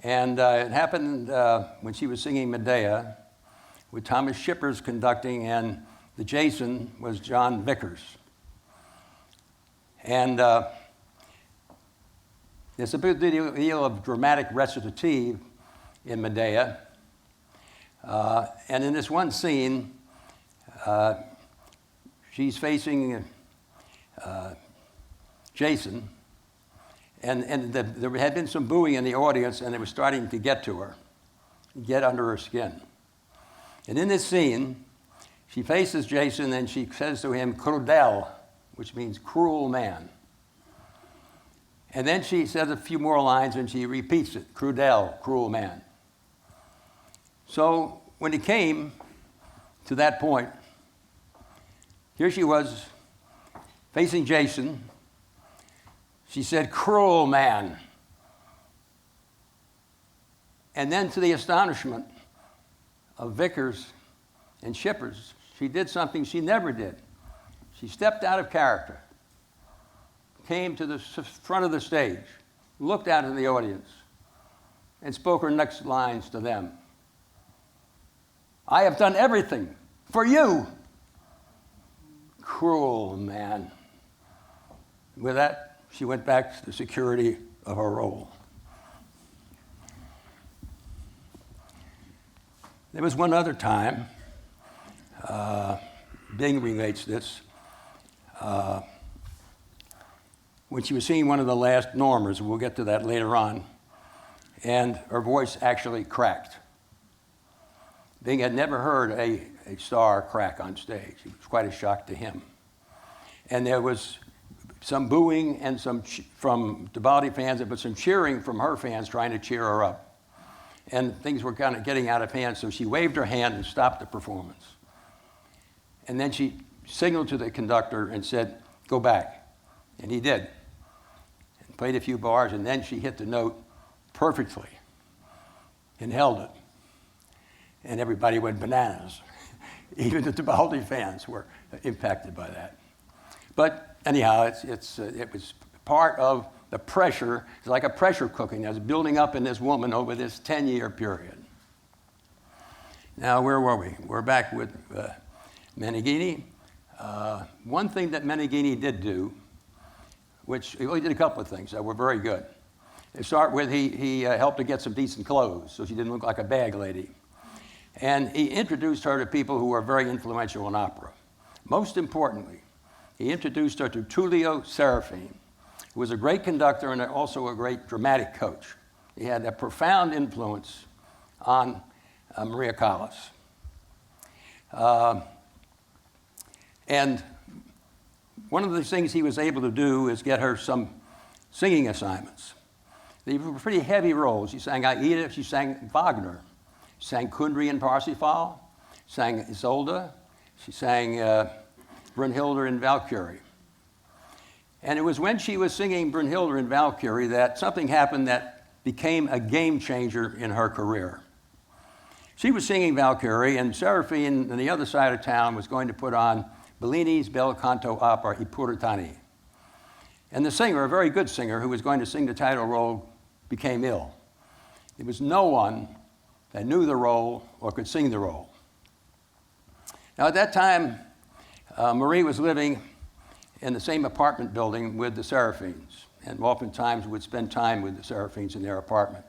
And it happened when she was singing Medea, with Thomas Shippers conducting, and the Jason was John Vickers. And there's a big deal of dramatic recitative in Medea. And in this one scene, she's facing Jason, and there had been some booing in the audience, and it was starting to get to her, get under her skin. And in this scene, she faces Jason, and she says to him, crudel, which means cruel man. And then she says a few more lines, and she repeats it, crudel, cruel man. So when it came to that point, here she was facing Jason. She said, cruel man. And then, to the astonishment of Vickers and Shippers, she did something she never did. She stepped out of character, came to the front of the stage, looked out at the audience, and spoke her next lines to them. I have done everything for you. Cruel man. With that, she went back to the security of her role. There was one other time, Bing relates this, when she was singing one of the last Normers, we'll get to that later on, and her voice actually cracked. Bing had never heard a star crack on stage. It was quite a shock to him. And there was some booing and some from Tibaldi fans, but some cheering from her fans trying to cheer her up. And things were kind of getting out of hand, so she waved her hand and stopped the performance. And then she signaled to the conductor and said, go back. And he did. And played a few bars, and then she hit the note perfectly and held it. And everybody went bananas. Even the Tibaldi fans were impacted by that. But anyhow, it was part of the pressure. It's like a pressure cooking that was building up in this woman over this 10-year period. Now, where were we? We're back with Meneghini. One thing that Meneghini did do, which he did a couple of things that were very good. To start with, he helped her get some decent clothes so she didn't look like a bag lady. And he introduced her to people who were very influential in opera. Most importantly, he introduced her to Tullio Serafin, who was a great conductor and also a great dramatic coach. He had a profound influence on Maria Callas. And one of the things he was able to do is get her some singing assignments. They were pretty heavy roles. She sang Aida, she sang Wagner, she sang Kundry and Parsifal, sang Isolde, she sang Brunhilde in Valkyrie. And it was when she was singing Brunhilde in Valkyrie that something happened that became a game changer in her career. She was singing Valkyrie, and Serafin on the other side of town was going to put on Bellini's bel canto opera I Puritani. And the singer, a very good singer, who was going to sing the title role, became ill. There was no one that knew the role or could sing the role. Now, at that time, Marie was living in the same apartment building with the Serafins, and oftentimes would spend time with the Serafins in their apartment.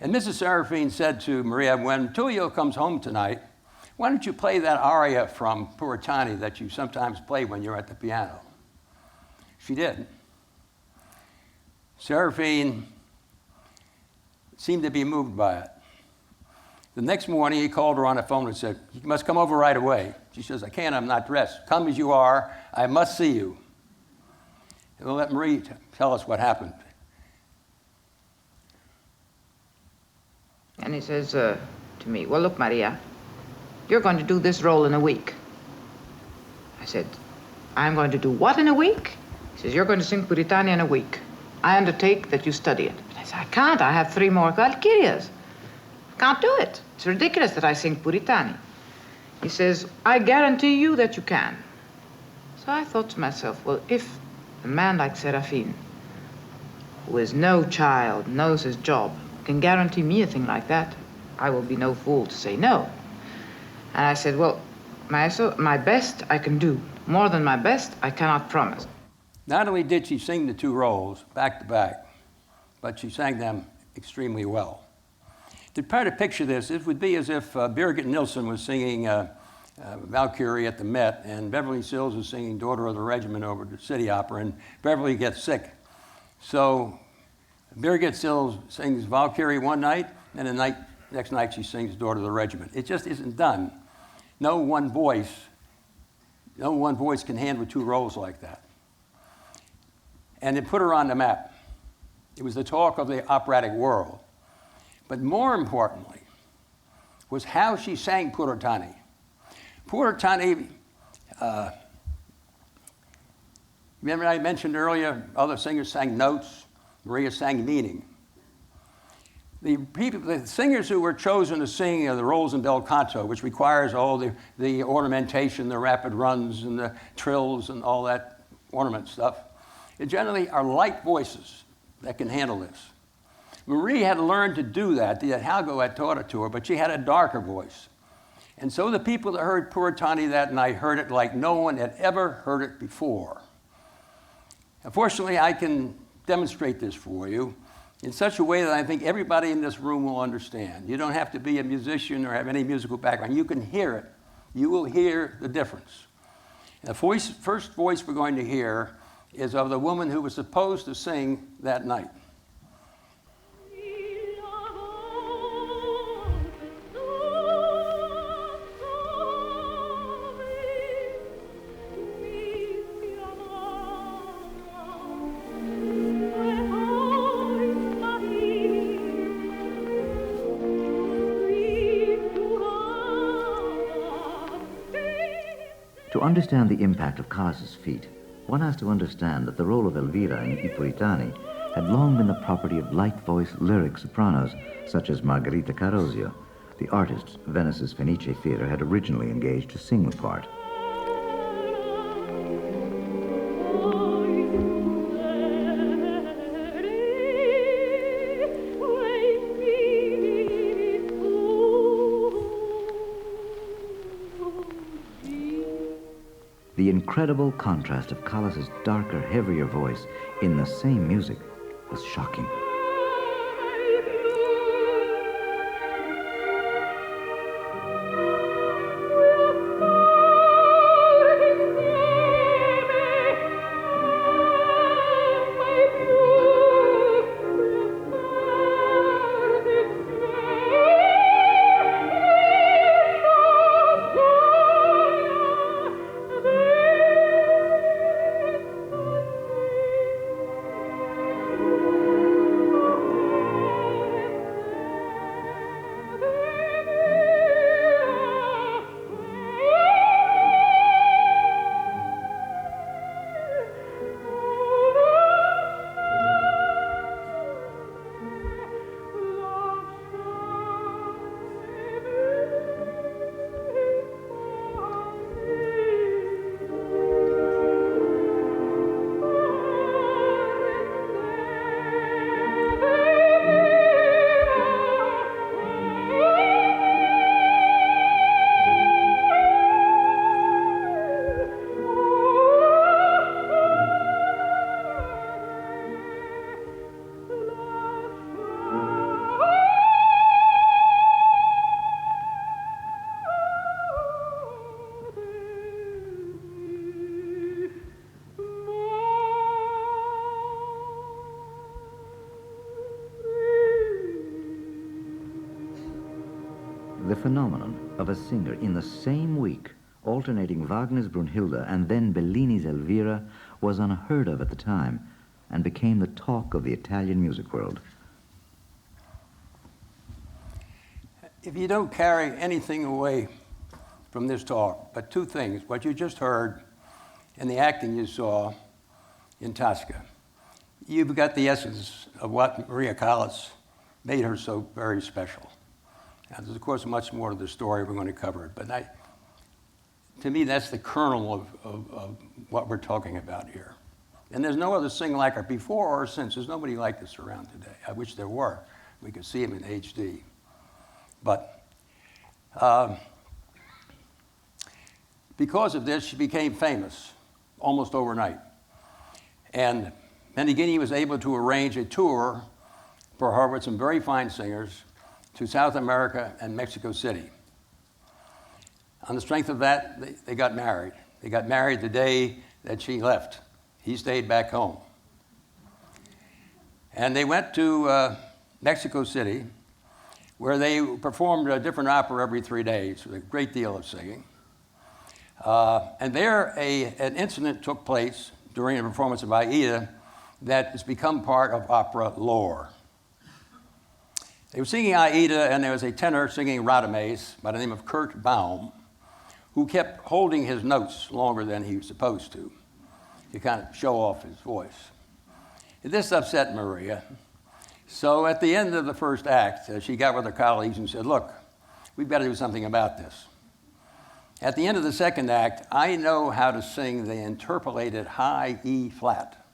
And Mrs. Serafin said to Maria, when Tullio comes home tonight, why don't you play that aria from Puritani that you sometimes play when you're at the piano? She did. Serafin seemed to be moved by it. The next morning, he called her on the phone and said, you must come over right away. She says, I can't, I'm not dressed. Come as you are, I must see you. And we'll let Marie tell us what happened. And he says to me, well, look, Maria, you're going to do this role in a week. I said, I'm going to do what in a week? He says, you're going to sing Puritani in a week. I undertake that you study it. But I said, I can't, I have 3 more Valkyrias. I can't do it. It's ridiculous that I sing Puritani. He says, I guarantee you that you can. So I thought to myself, well, if a man like Serafin, who is no child, knows his job, can guarantee me a thing like that, I will be no fool to say no. And I said, well, Maestro, my best I can do. More than my best, I cannot promise. Not only did she sing the 2 roles back to back, but she sang them extremely well. To try to picture this, it would be as if Birgit Nilsson was singing Valkyrie at the Met, and Beverly Sills was singing Daughter of the Regiment over the City Opera, and Beverly gets sick. So Birgit Sills sings Valkyrie one night, and the next night she sings Daughter of the Regiment. It just isn't done. No one voice can handle 2 roles like that. And it put her on the map. It was the talk of the operatic world. But more importantly was how she sang Puritani. Puritani, remember I mentioned earlier, other singers sang notes, Maria sang meaning. The singers who were chosen to sing the roles in bel canto, which requires all the ornamentation, the rapid runs and the trills and all that ornament stuff, it generally are light voices that can handle this. Marie had learned to do that. Helgo had taught it to her, but she had a darker voice. And so the people that heard Puritani that night heard it like no one had ever heard it before. Unfortunately, I can demonstrate this for you in such a way that I think everybody in this room will understand. You don't have to be a musician or have any musical background. You can hear it. You will hear the difference. The first voice we're going to hear is of the woman who was supposed to sing that night. To understand the impact of Callas's feat, one has to understand that the role of Elvira in I Puritani had long been the property of light-voiced lyric sopranos such as Margherita Carosio. The artists Venice's Fenice Theatre had originally engaged to sing the part. incredible contrast of Callas's darker, heavier voice in the same music was shocking. The phenomenon of a singer in the same week alternating Wagner's Brunhilde and then Bellini's Elvira was unheard of at the time and became the talk of the Italian music world. If you don't carry anything away from this talk, but two things, what you just heard and the acting you saw in Tosca, you've got the essence of what Maria Callas made her so very special. Now, there's, of course, much more to the story. We're going to cover it. But to me, that's the kernel of what we're talking about here. And there's no other singer like her before or since. There's nobody like this around today. I wish there were. We could see him in HD. But because of this, she became famous almost overnight. And Meneghini was able to arrange a tour for her with some very fine singers to South America and Mexico City. On the strength of that, they got married. They got married the day that she left. He stayed back home. And they went to Mexico City, where they performed a different opera every 3 days with a great deal of singing. And there, an incident took place during a performance of Aida that has become part of opera lore. They were singing Aida, and there was a tenor singing Radames by the name of Kurt Baum, who kept holding his notes longer than he was supposed to kind of show off his voice. This upset Maria. So at the end of the first act, she got with her colleagues and said, look, we've got to do something about this. At the end of the second act, I know how to sing the interpolated high E flat.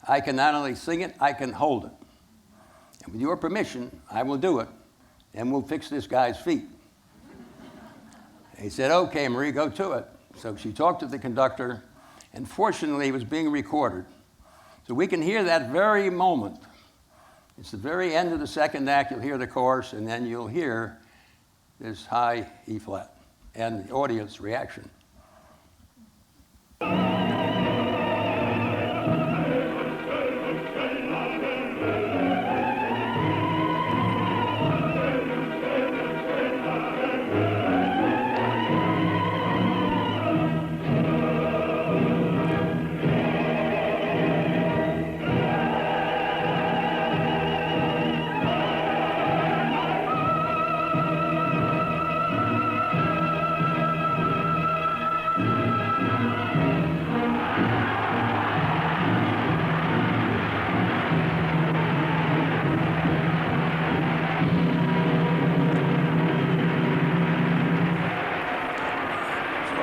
I can not only sing it, I can hold it. And with your permission, I will do it, and we'll fix this guy's feet. He said, okay, Marie, go to it. So she talked to the conductor, and fortunately, it was being recorded. So we can hear that very moment. It's the very end of the second act. You'll hear the chorus, and then you'll hear this high E flat and the audience reaction.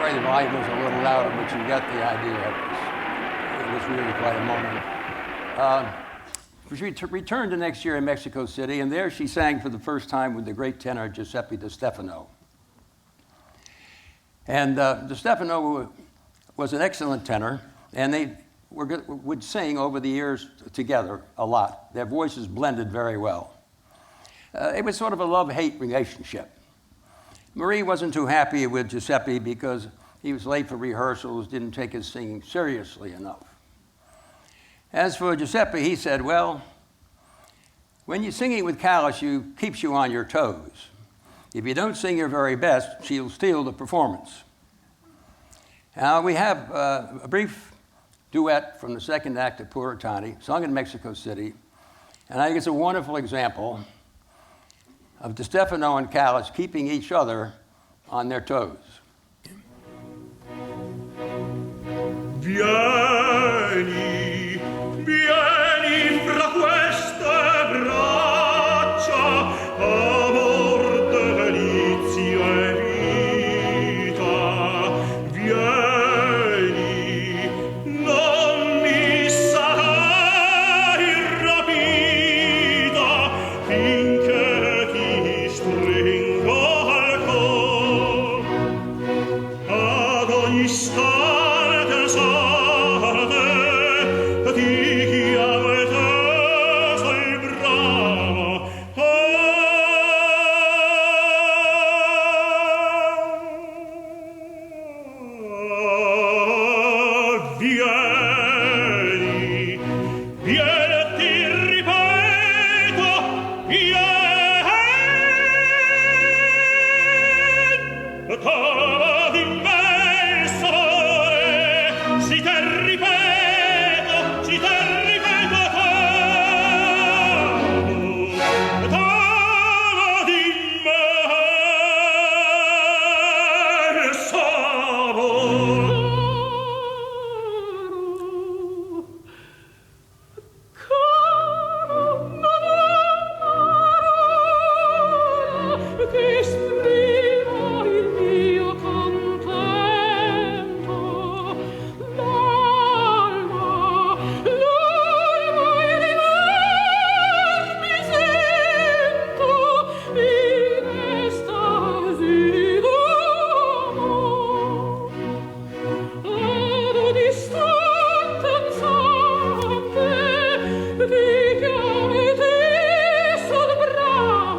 The volume was a little louder, but you got the idea. It was really quite a moment. She returned the next year in Mexico City, and there she sang for the first time with the great tenor Giuseppe Di Stefano. And Di Stefano was an excellent tenor, and they would sing over the years together a lot. Their voices blended very well. It was sort of a love-hate relationship. Marie wasn't too happy with Giuseppe because he was late for rehearsals, didn't take his singing seriously enough. As for Giuseppe, he said, well, when you're singing with Callas, keeps you on your toes. If you don't sing your very best, she'll steal the performance. Now, we have a brief duet from the second act of Puritani, sung in Mexico City, and I think it's a wonderful example of Di Stefano and Callas keeping each other on their toes. Vieni, vieni fra queste braccia, amor, delizia e vita. Vieni, non mi sarai rapita, finché ti stringo al cor. Ad ogni istante estate, ti chiamo e te sei brava. Vieni, vieni e ti ripeto, vieni, trova di me il sapore, si te ripeto trova di me il sapore. Che esprima il mio contento, l'alma e di me mi sento in estasi d'amor. Ad un istante ansante ti chiamo e ti son bravo.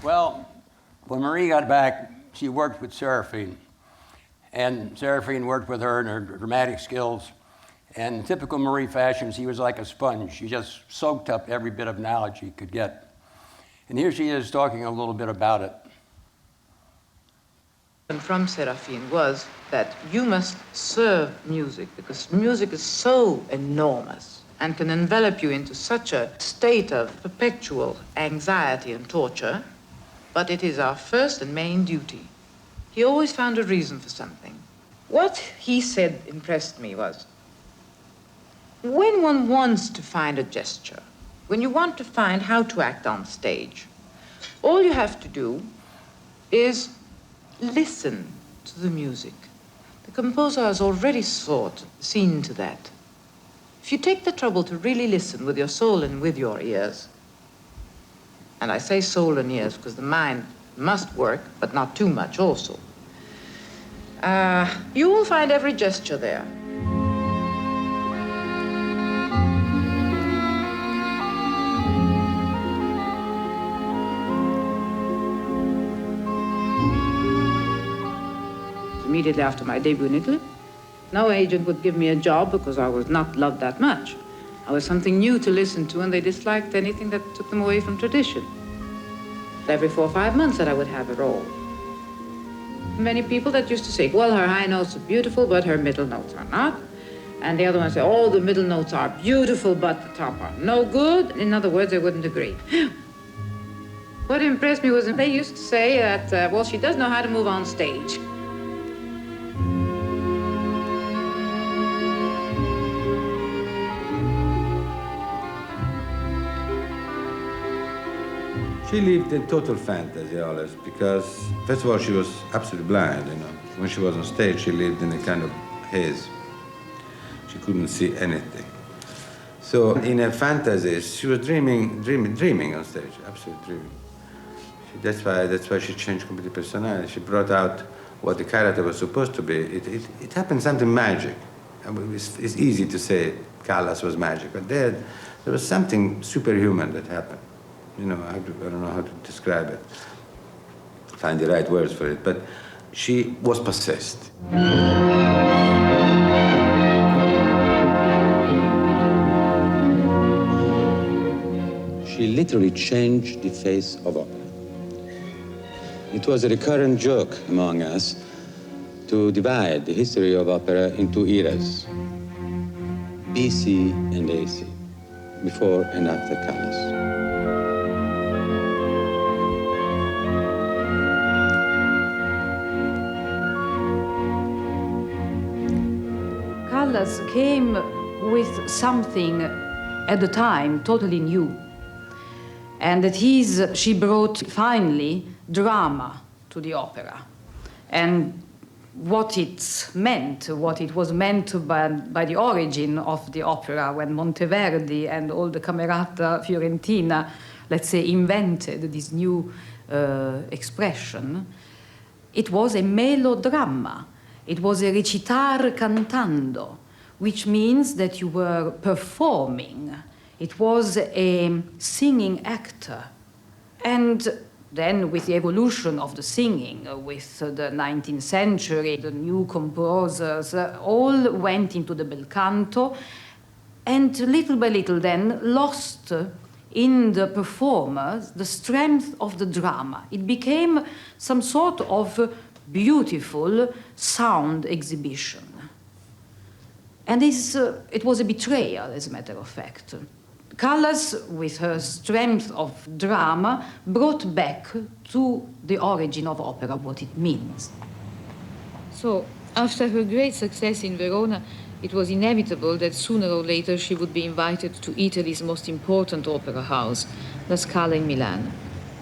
Well, when Marie got back, she worked with Seraphine. And Seraphine worked with her in her dramatic skills. And in typical Marie fashion, she was like a sponge. She just soaked up every bit of knowledge she could get. And here she is talking a little bit about it. And from Seraphine was that you must serve music because music is so enormous and can envelop you into such a state of perpetual anxiety and torture, but it is our first and main duty. He always found a reason for something. What he said impressed me was, when one wants to find a gesture, when you want to find how to act on stage, all you have to do is listen to the music. The composer has already seen to that. If you take the trouble to really listen with your soul and with your ears, and I say soul and ears because the mind must work, but not too much also, you will find every gesture there. Immediately after my debut in Italy, no agent would give me a job because I was not loved that much. I was something new to listen to, and they disliked anything that took them away from tradition. Every 4 or 5 months that I would have a role. many people that used to say, well, her high notes are beautiful, but her middle notes are not. And the other one say, oh, the middle notes are beautiful, but the top are no good. In other words, they wouldn't agree. What impressed me was they used to say that, well, she does know how to move on stage. She lived in total fantasy always because, first of all, she was absolutely blind, you know. When she was on stage, she lived in a kind of haze. She couldn't see anything. So in her fantasies, she was dreaming on stage, absolutely dreaming. That's why she changed completely personality. She brought out what the character was supposed to be. It happened something magic. I mean, it's easy to say Callas was magic, but there was something superhuman that happened. You know, I don't know how to describe it, find the right words for it, but she was possessed. She literally changed the face of opera. It was a recurrent joke among us to divide the history of opera into eras, BC and AC, before and after Callas. Callas came with something at the time totally new. And that she brought finally drama to the opera. And what it was meant by the origin of the opera when Monteverdi and all the Camerata Fiorentina, let's say, invented this new expression. It was a melodrama. It was a recitar cantando, which means that you were performing. It was a singing actor. And then with the evolution of the singing, with the 19th century, the new composers all went into the bel canto, and little by little then lost in the performers the strength of the drama. It became some sort of beautiful sound exhibition. And it was a betrayal, as a matter of fact. Callas, with her strength of drama, brought back to the origin of opera what it means. So, after her great success in Verona, it was inevitable that sooner or later she would be invited to Italy's most important opera house, La Scala in Milan.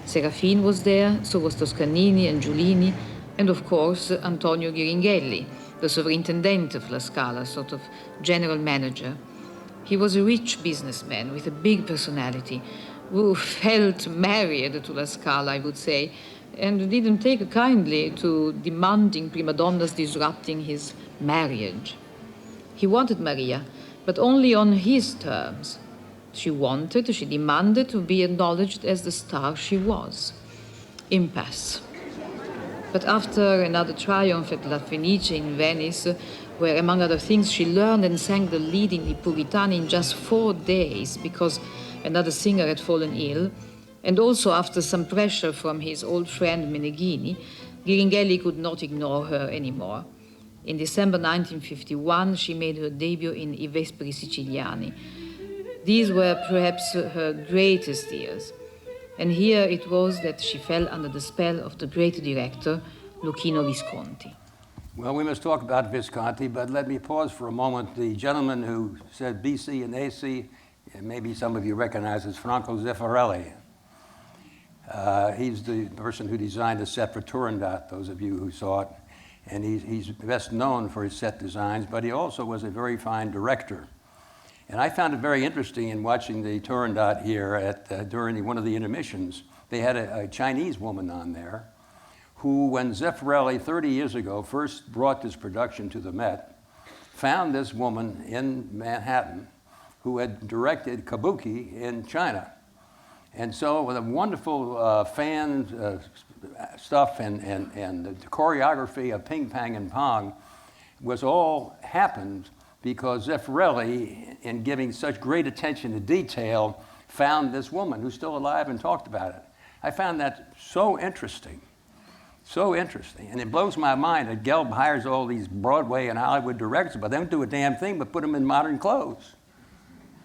Serafine was there, so was Toscanini and Giulini, and of course Antonio Ghiringhelli, the superintendent of La Scala, sort of general manager. He was a rich businessman with a big personality who felt married to La Scala, I would say, and didn't take kindly to demanding prima donnas disrupting his marriage. He wanted Maria, but only on his terms. She demanded to be acknowledged as the star she was. Impasse. But after another triumph at La Fenice in Venice, where, among other things, she learned and sang the lead in I Puritani in just 4 days because another singer had fallen ill, and also after some pressure from his old friend Meneghini, Ghiringhelli could not ignore her anymore. In December 1951, she made her debut in I Vespri Siciliani. These were perhaps her greatest years. And here it was that she fell under the spell of the great director, Luchino Visconti. Well, we must talk about Visconti, but let me pause for a moment. The gentleman who said BC and AC, maybe some of you recognize as Franco Zeffirelli. He's the person who designed the set for Turandot, those of you who saw it. And he's best known for his set designs, but he also was a very fine director. And I found it very interesting in watching the Turandot here during one of the intermissions. They had a Chinese woman on there who, when Zeffirelli 30 years ago first brought this production to the Met, found this woman in Manhattan who had directed Kabuki in China. And so with a wonderful fan stuff and the choreography of Ping Pang and Pong was all happened because Zeffirelli, in giving such great attention to detail, found this woman who's still alive and talked about it. I found that so interesting. So interesting. And it blows my mind that Gelb hires all these Broadway and Hollywood directors, but they don't do a damn thing but put them in modern clothes.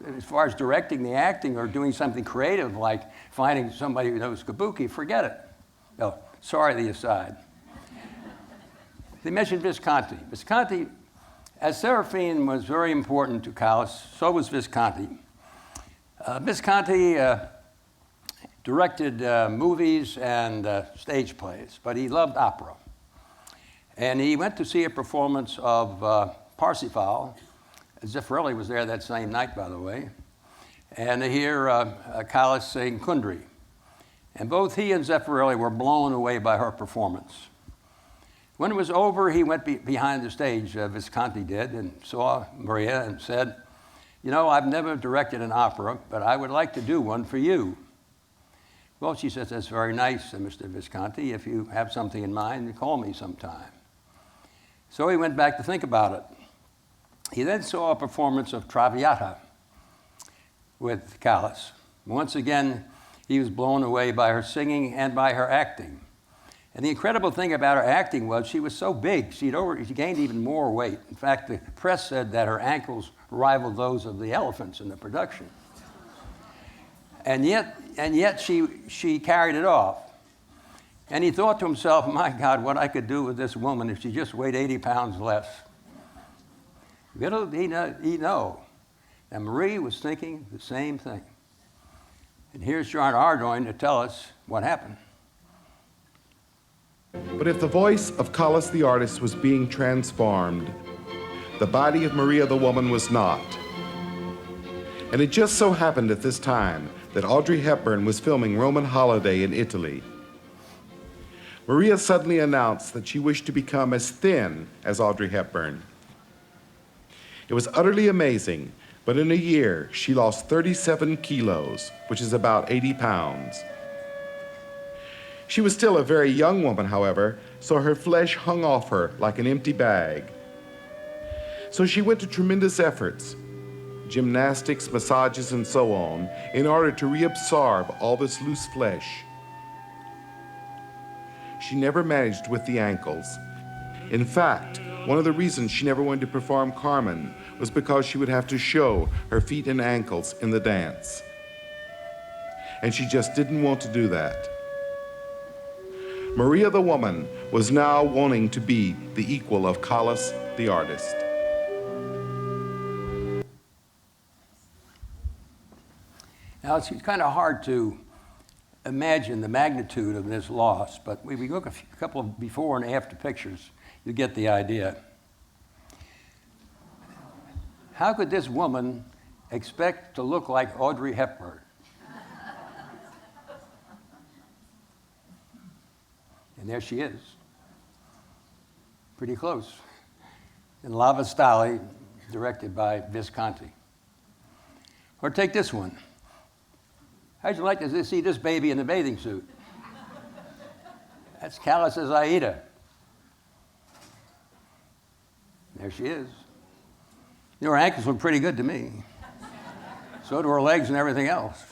As far as directing the acting or doing something creative like finding somebody who knows kabuki, forget it. Oh, sorry, the aside. They mentioned Visconti. Visconti, as Seraphine was very important to Callas, so was Visconti. Visconti directed movies and stage plays, but he loved opera. And he went to see a performance of Parsifal. Zeffirelli was there that same night, by the way, and to hear Callas sing Kundry. And both he and Zeffirelli were blown away by her performance. When it was over, he went behind the stage, Visconti did, and saw Maria and said, "You know, I've never directed an opera, but I would like to do one for you." Well, she says, "That's very nice, Mr. Visconti. If you have something in mind, call me sometime." So he went back to think about it. He then saw a performance of Traviata with Callas. Once again, he was blown away by her singing and by her acting. And the incredible thing about her acting was she was so big, she gained even more weight. In fact, the press said that her ankles rivaled those of the elephants in the production. And yet she carried it off. And he thought to himself, my God, what I could do with this woman if she just weighed 80 pounds less. Little did he know that Marie was thinking the same thing. And here's John Ardoin to tell us what happened. But if the voice of Callas the artist was being transformed, the body of Maria the woman was not. And it just so happened at this time that Audrey Hepburn was filming Roman Holiday in Italy. Maria suddenly announced that she wished to become as thin as Audrey Hepburn. It was utterly amazing, but in a year, she lost 37 kilos, which is about 80 pounds. She was still a very young woman, however, so her flesh hung off her like an empty bag. So she went to tremendous efforts, gymnastics, massages, and so on, in order to reabsorb all this loose flesh. She never managed with the ankles. In fact, one of the reasons she never wanted to perform Carmen was because she would have to show her feet and ankles in the dance. And she just didn't want to do that. Maria the woman was now wanting to be the equal of Callas the artist. Now, it's kind of hard to imagine the magnitude of this loss, but we look at a couple of before and after pictures, you get the idea. How could this woman expect to look like Audrey Hepburn? And there she is, pretty close, in Lava Stali, directed by Visconti. Or take this one. How'd you like to see this baby in the bathing suit? That's Callas's Aida. There she is. Her ankles look pretty good to me. So do her legs and everything else.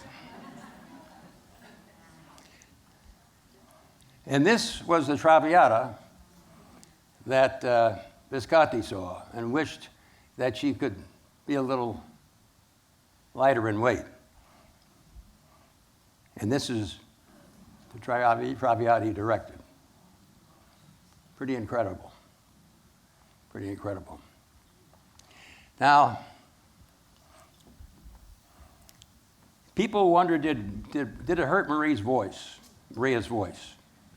And this was the Traviata that Visconti saw and wished that she could be a little lighter in weight. And this is the Traviata he directed. Pretty incredible. Pretty incredible. Now, people wonder, did it hurt Maria's voice?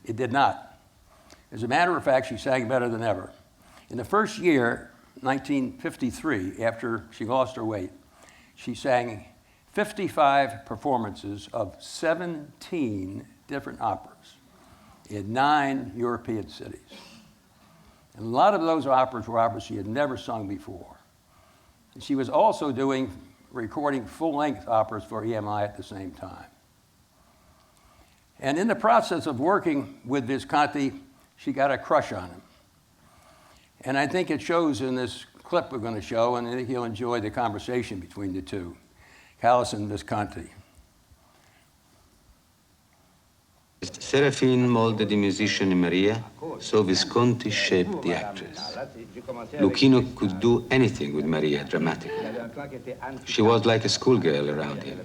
It did not. As a matter of fact, she sang better than ever. In the first year, 1953, after she lost her weight, she sang 55 performances of 17 different operas in 9 European cities. And a lot of those operas were operas she had never sung before. And she was also recording full-length operas for EMI at the same time. And in the process of working with Visconti, she got a crush on him. And I think it shows in this clip we're going to show, and I think you'll enjoy the conversation between the two, Callas and Visconti. Serafine molded the musician in Maria, so Visconti shaped the actress. Lucchino could do anything with Maria dramatically. She was like a schoolgirl around him,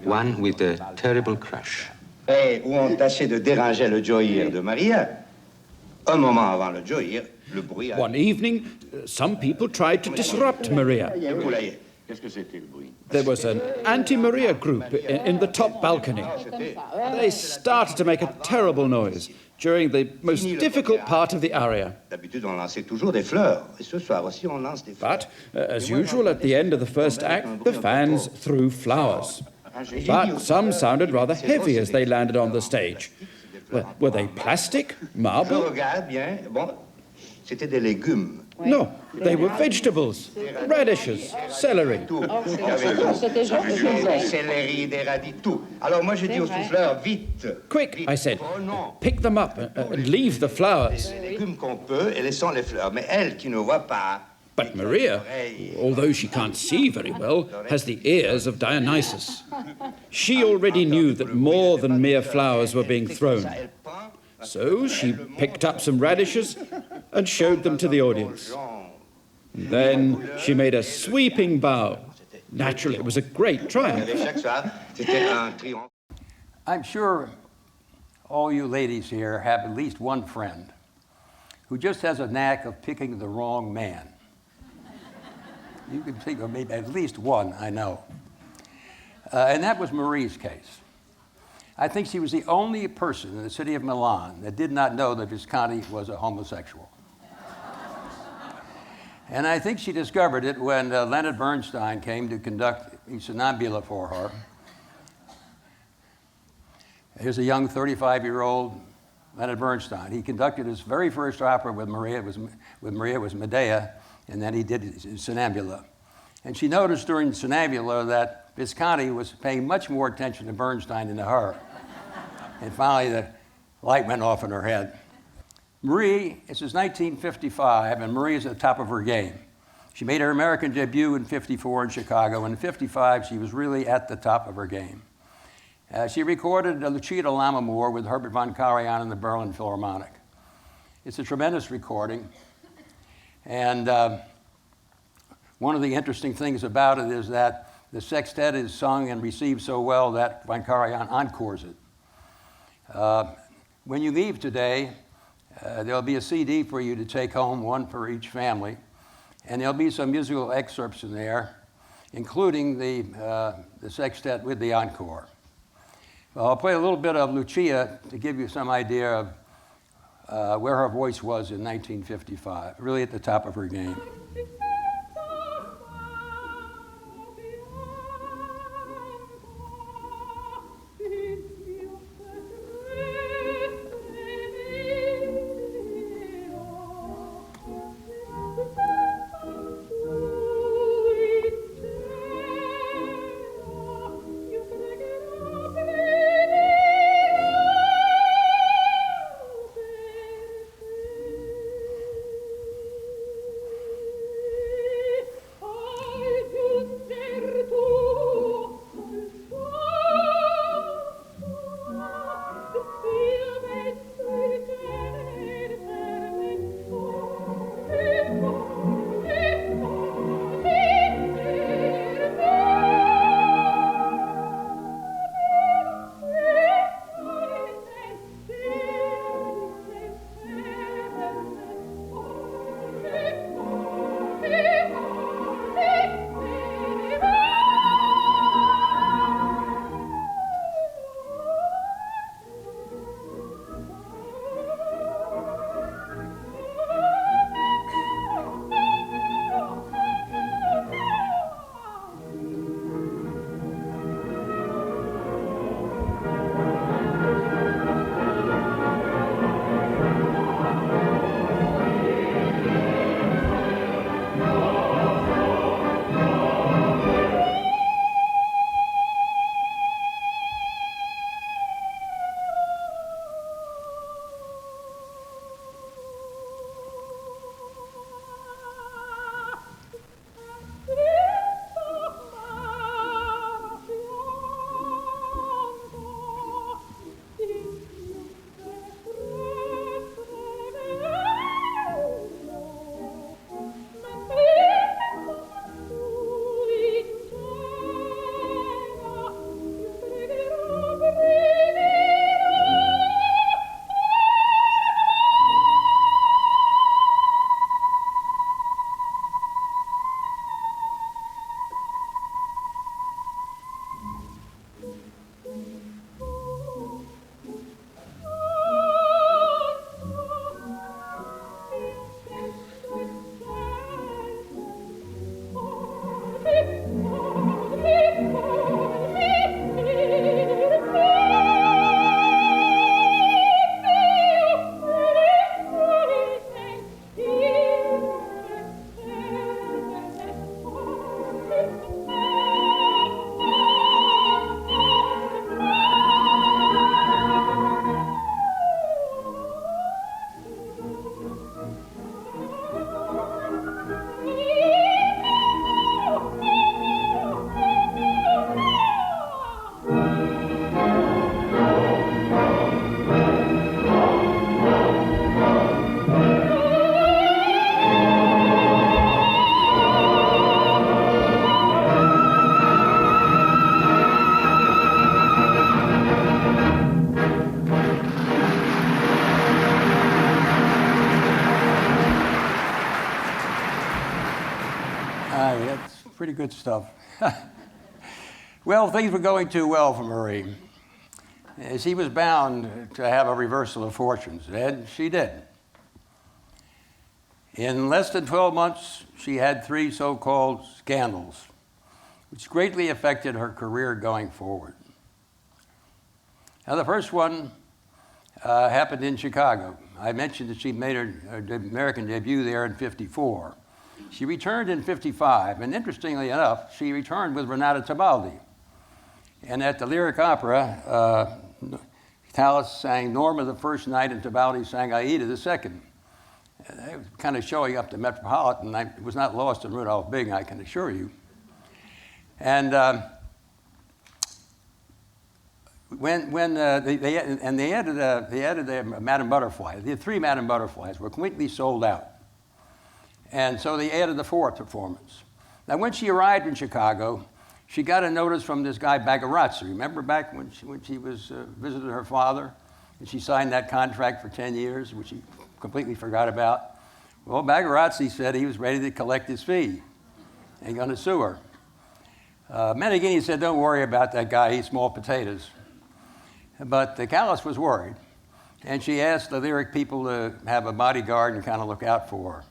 one with a terrible crush. Et où on tâchait de déranger le joyeux de Maria, un moment avant le joyeux, le bruit a... One evening, some people tried to disrupt Maria. There was an anti-Maria group in the top balcony. They started to make a terrible noise during the most difficult part of the aria. But, as usual, at the end of the first act, the fans threw flowers. But some sounded rather heavy as they landed on the stage. Were they plastic? Marble? C'était des légumes. No, they were vegetables, radishes, celery. Céleri, des radis, tout. Alors moi je dis au souffleur, vite. Quick, I said, pick them up and leave the flowers. Les légumes qu'on peut et laissons les fleurs. Mais elle qui ne voit pas. But Maria, although she can't see very well, has the ears of Dionysus. She already knew that more than mere flowers were being thrown. So she picked up some radishes and showed them to the audience. Then she made a sweeping bow. Naturally, it was a great triumph. I'm sure all you ladies here have at least one friend who just has a knack of picking the wrong man. You can think of maybe at least one, I know. And that was Marie's case. I think she was the only person in the city of Milan that did not know that Visconti was a homosexual. And I think she discovered it when Leonard Bernstein came to conduct a Sonnambula for her. Here's a young 35-year-old Leonard Bernstein. He conducted his very first opera with Maria. Maria was Medea, and then he did Sonnambula. And she noticed during Sonnambula that Visconti was paying much more attention to Bernstein than to her. And finally, the light went off in her head. Marie, this is 1955, and Marie is at the top of her game. She made her American debut in '54 in Chicago, and in '55, she was really at the top of her game. She recorded Lucia di Lammermoor with Herbert von Karajan and the Berlin Philharmonic. It's a tremendous recording, and one of the interesting things about it is that the sextet is sung and received so well that von Karajan encores it. When you leave today, there'll be a CD for you to take home, one for each family, and there'll be some musical excerpts in there, including the sextet with the encore. Well, I'll play a little bit of Lucia to give you some idea of where her voice was in 1955, really at the top of her game. good stuff. Well, things were going too well for Marie, as he was bound to have a reversal of fortunes, and she did. In less than 12 months, she had 3 so-called scandals, which greatly affected her career going forward. Now, the first one happened in Chicago. I mentioned that she made her American debut there in '54. She returned in '55, and interestingly enough, she returned with Renata Tebaldi. And at the Lyric Opera, Callas sang Norma the first night, and Tebaldi sang Aida the second. They were kind of showing up the Metropolitan. It was not lost on Rudolph Bing, I can assure you. And they added Madame Butterfly. The 3 Madame Butterflies were completely sold out. And so they added the 4th performance. Now, when she arrived in Chicago, she got a notice from this guy Bagarazzi. Remember back when she was visiting her father, and she signed that contract for 10 years, which he completely forgot about? Well, Bagarazzi said he was ready to collect his fee and going to sue her. Meneghini said, don't worry about that guy, he's small potatoes. But Callas was worried, and she asked the Lyric people to have a bodyguard and kind of look out for her.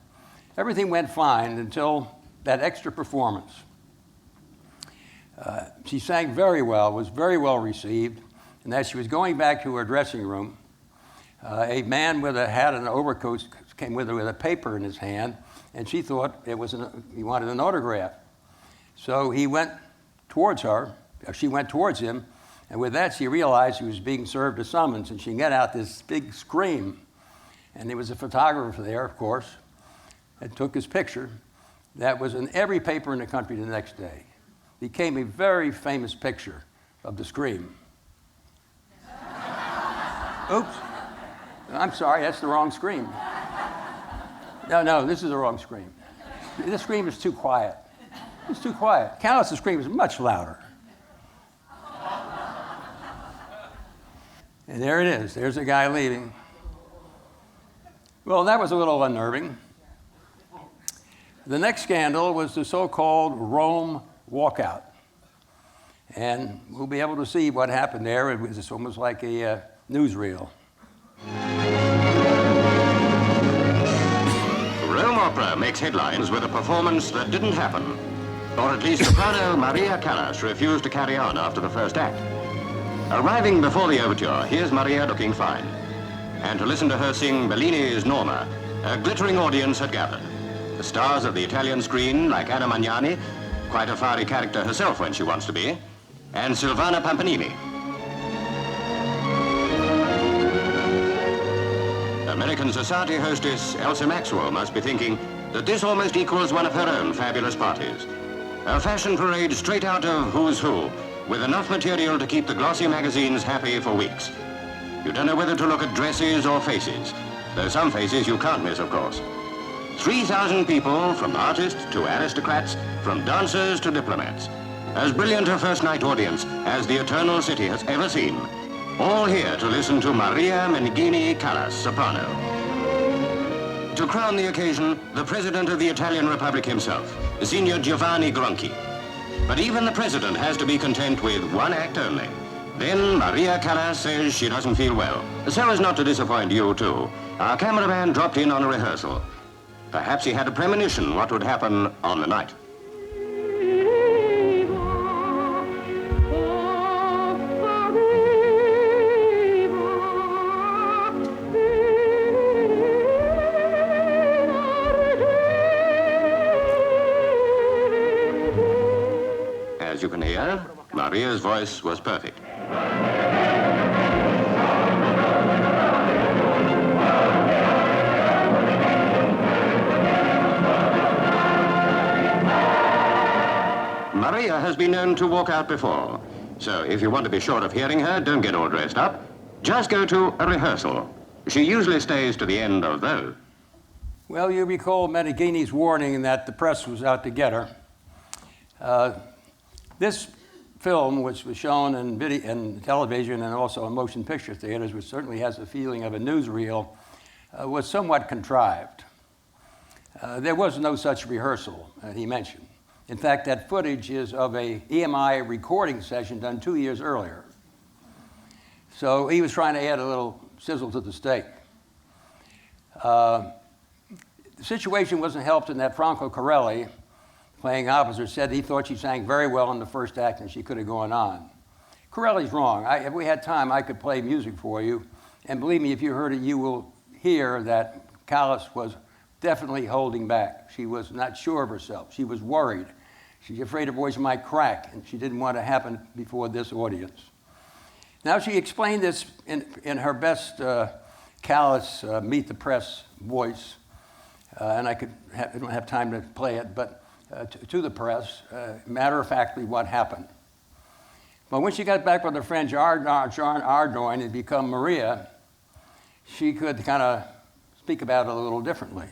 Everything went fine until that extra performance. She sang very well, was very well received, and as she was going back to her dressing room, a man with a hat and an overcoat came with her with a paper in his hand, and she thought he wanted an autograph. So he went towards her, or she went towards him, and with that she realized she was being served a summons, and she let out this big scream. And there was a photographer there, of course, that took his picture. That was in every paper in the country the next day. Became a very famous picture of the scream. Oops. I'm sorry, that's the wrong scream. No, this is the wrong scream. This scream is too quiet. It's too quiet. Callas' scream is much louder. And there it is. There's a guy leaving. Well, that was a little unnerving. The next scandal was the so-called Rome walkout. And we'll be able to see what happened there. It was almost like a newsreel. Rome Opera makes headlines with a performance that didn't happen. Or at least soprano Maria Callas refused to carry on after the first act. Arriving before the overture, here's Maria looking fine. And to listen to her sing Bellini's Norma, a glittering audience had gathered. The stars of the Italian screen, like Anna Magnani, quite a fiery character herself when she wants to be, and Silvana Pampanini. American society hostess Elsa Maxwell must be thinking that this almost equals one of her own fabulous parties. A fashion parade straight out of Who's Who, with enough material to keep the glossy magazines happy for weeks. You don't know whether to look at dresses or faces, though some faces you can't miss, of course. 3,000 people, from artists to aristocrats, from dancers to diplomats. As brilliant a first-night audience as the Eternal City has ever seen. All here to listen to Maria Meneghini Callas, soprano. To crown the occasion, the President of the Italian Republic himself, Signor Giovanni Gronchi. But even the President has to be content with one act only. Then Maria Callas says she doesn't feel well. So as not to disappoint you too, our cameraman dropped in on a rehearsal. Perhaps he had a premonition what would happen on the night. As you can hear, Maria's voice was perfect. Maria has been known to walk out before, so if you want to be sure of hearing her, don't get all dressed up. Just go to a rehearsal. She usually stays to the end of those. Well, you recall Meneghini's warning that the press was out to get her. This film, which was shown in video and television and also in motion picture theaters, which certainly has the feeling of a newsreel, was somewhat contrived. There was no such rehearsal, he mentioned. In fact, that footage is of a EMI recording session done 2 years earlier. So he was trying to add a little sizzle to the steak. The situation wasn't helped in that Franco Corelli, playing opposite, said he thought she sang very well in the first act and she could have gone on. Corelli's wrong. If we had time, I could play music for you. And believe me, if you heard it, you will hear that Callas was definitely holding back. She was not sure of herself. She was worried. She's afraid her voice might crack, and she didn't want it to happen before this audience. Now, she explained this in her best Callas Meet the Press voice, and I don't have time to play it, but to the press, matter-of-factly what happened. But when she got back with her friend Jean Ardoin and become Maria, she could kind of speak about it a little differently.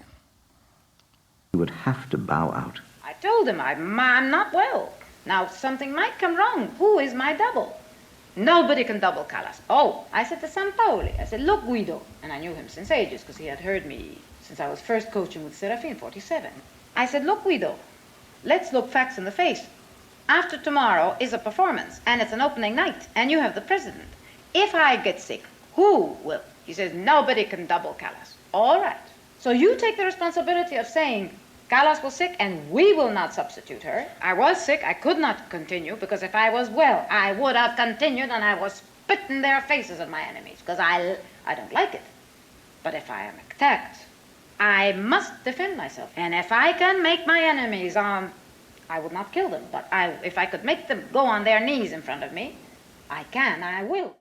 You would have to bow out. I told him I'm not well. Now something might come wrong. Who is my double? Nobody can double Callas. Oh, I said to Sampaoli, I said, look, Guido. And I knew him since ages because he had heard me since I was first coaching with Serafin, 47. I said, look, Guido, let's look facts in the face. After tomorrow is a performance, and it's an opening night, and you have the president. If I get sick, who will? He says, nobody can double Callas. All right. So you take the responsibility of saying, Callas was sick, and we will not substitute her. I was sick, I could not continue, because if I was well, I would have continued, and I was spitting their faces at my enemies, because I don't like it. But if I am attacked, I must defend myself. And if I can make my enemies, I would not kill them, but if I could make them go on their knees in front of me, I can, I will.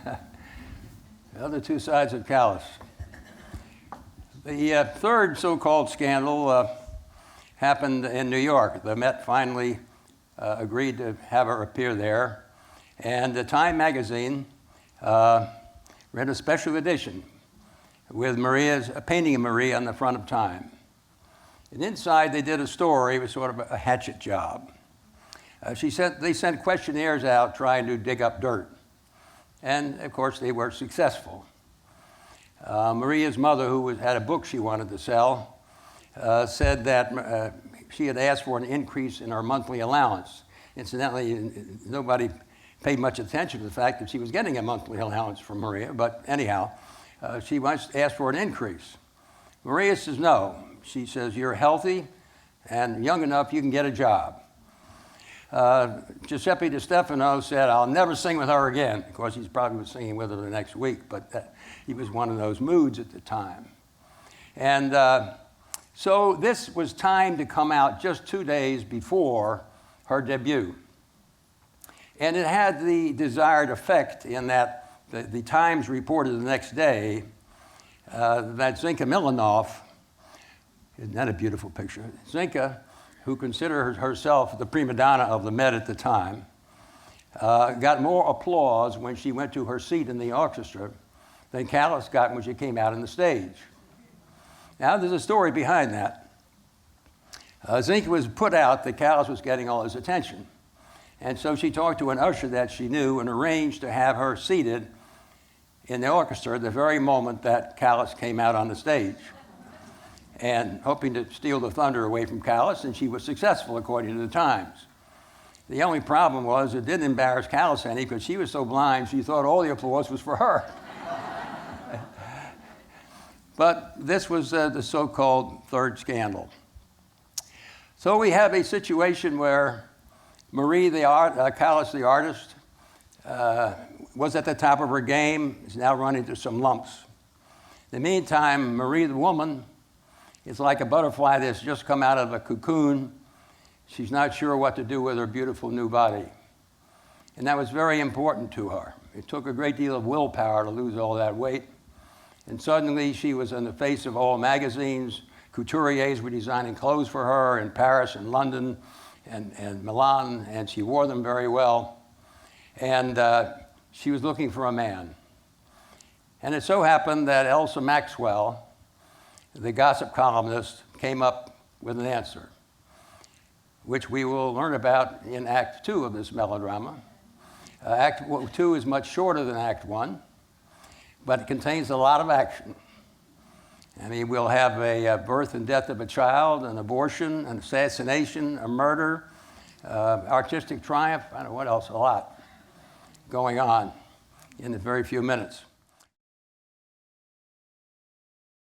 The other two sides of Callas. The third so-called scandal happened in New York. The Met finally agreed to have her appear there, and the Time magazine read a special edition with a painting of Maria on the front of Time. And inside they did a story. It was sort of a hatchet job. They sent questionnaires out trying to dig up dirt. And of course they were successful. Maria's mother, who had a book she wanted to sell, said that she had asked for an increase in her monthly allowance. Incidentally, nobody paid much attention to the fact that she was getting a monthly allowance from Maria, but anyhow, she asked for an increase. Maria says no. She says, you're healthy and young enough, you can get a job. Giuseppe Di Stefano said, I'll never sing with her again. Of course, he's probably was singing with her the next week, but he was one of those moods at the time. And so this was timed to come out just 2 days before her debut. And it had the desired effect in that the Times reported the next day that Zinka Milanov, isn't that a beautiful picture? Zinka, who considered herself the prima donna of the Met at the time, got more applause when she went to her seat in the orchestra than Callas got when she came out on the stage. Now, there's a story behind that. Zinka was put out that Callas was getting all his attention. And so she talked to an usher that she knew and arranged to have her seated in the orchestra at the very moment that Callas came out on the stage, and hoping to steal the thunder away from Callas, and she was successful according to the Times. The only problem was it didn't embarrass Callas any because she was so blind she thought all the applause was for her. But this was the so-called third scandal. So we have a situation where Marie Callas, the artist, was at the top of her game, is now running into some lumps. In the meantime, Marie the woman is like a butterfly that's just come out of a cocoon. She's not sure what to do with her beautiful new body. And that was very important to her. It took a great deal of willpower to lose all that weight. And suddenly she was in the face of all magazines. Couturiers were designing clothes for her in Paris and London and Milan, and she wore them very well. And she was looking for a man. And it so happened that Elsa Maxwell, the gossip columnist, came up with an answer, which we will learn about in Act 2 of this melodrama. Act 2 is much shorter than Act 1, but it contains a lot of action. I mean, we'll have a birth and death of a child, an abortion, an assassination, a murder, artistic triumph, I don't know what else, a lot going on in a very few minutes.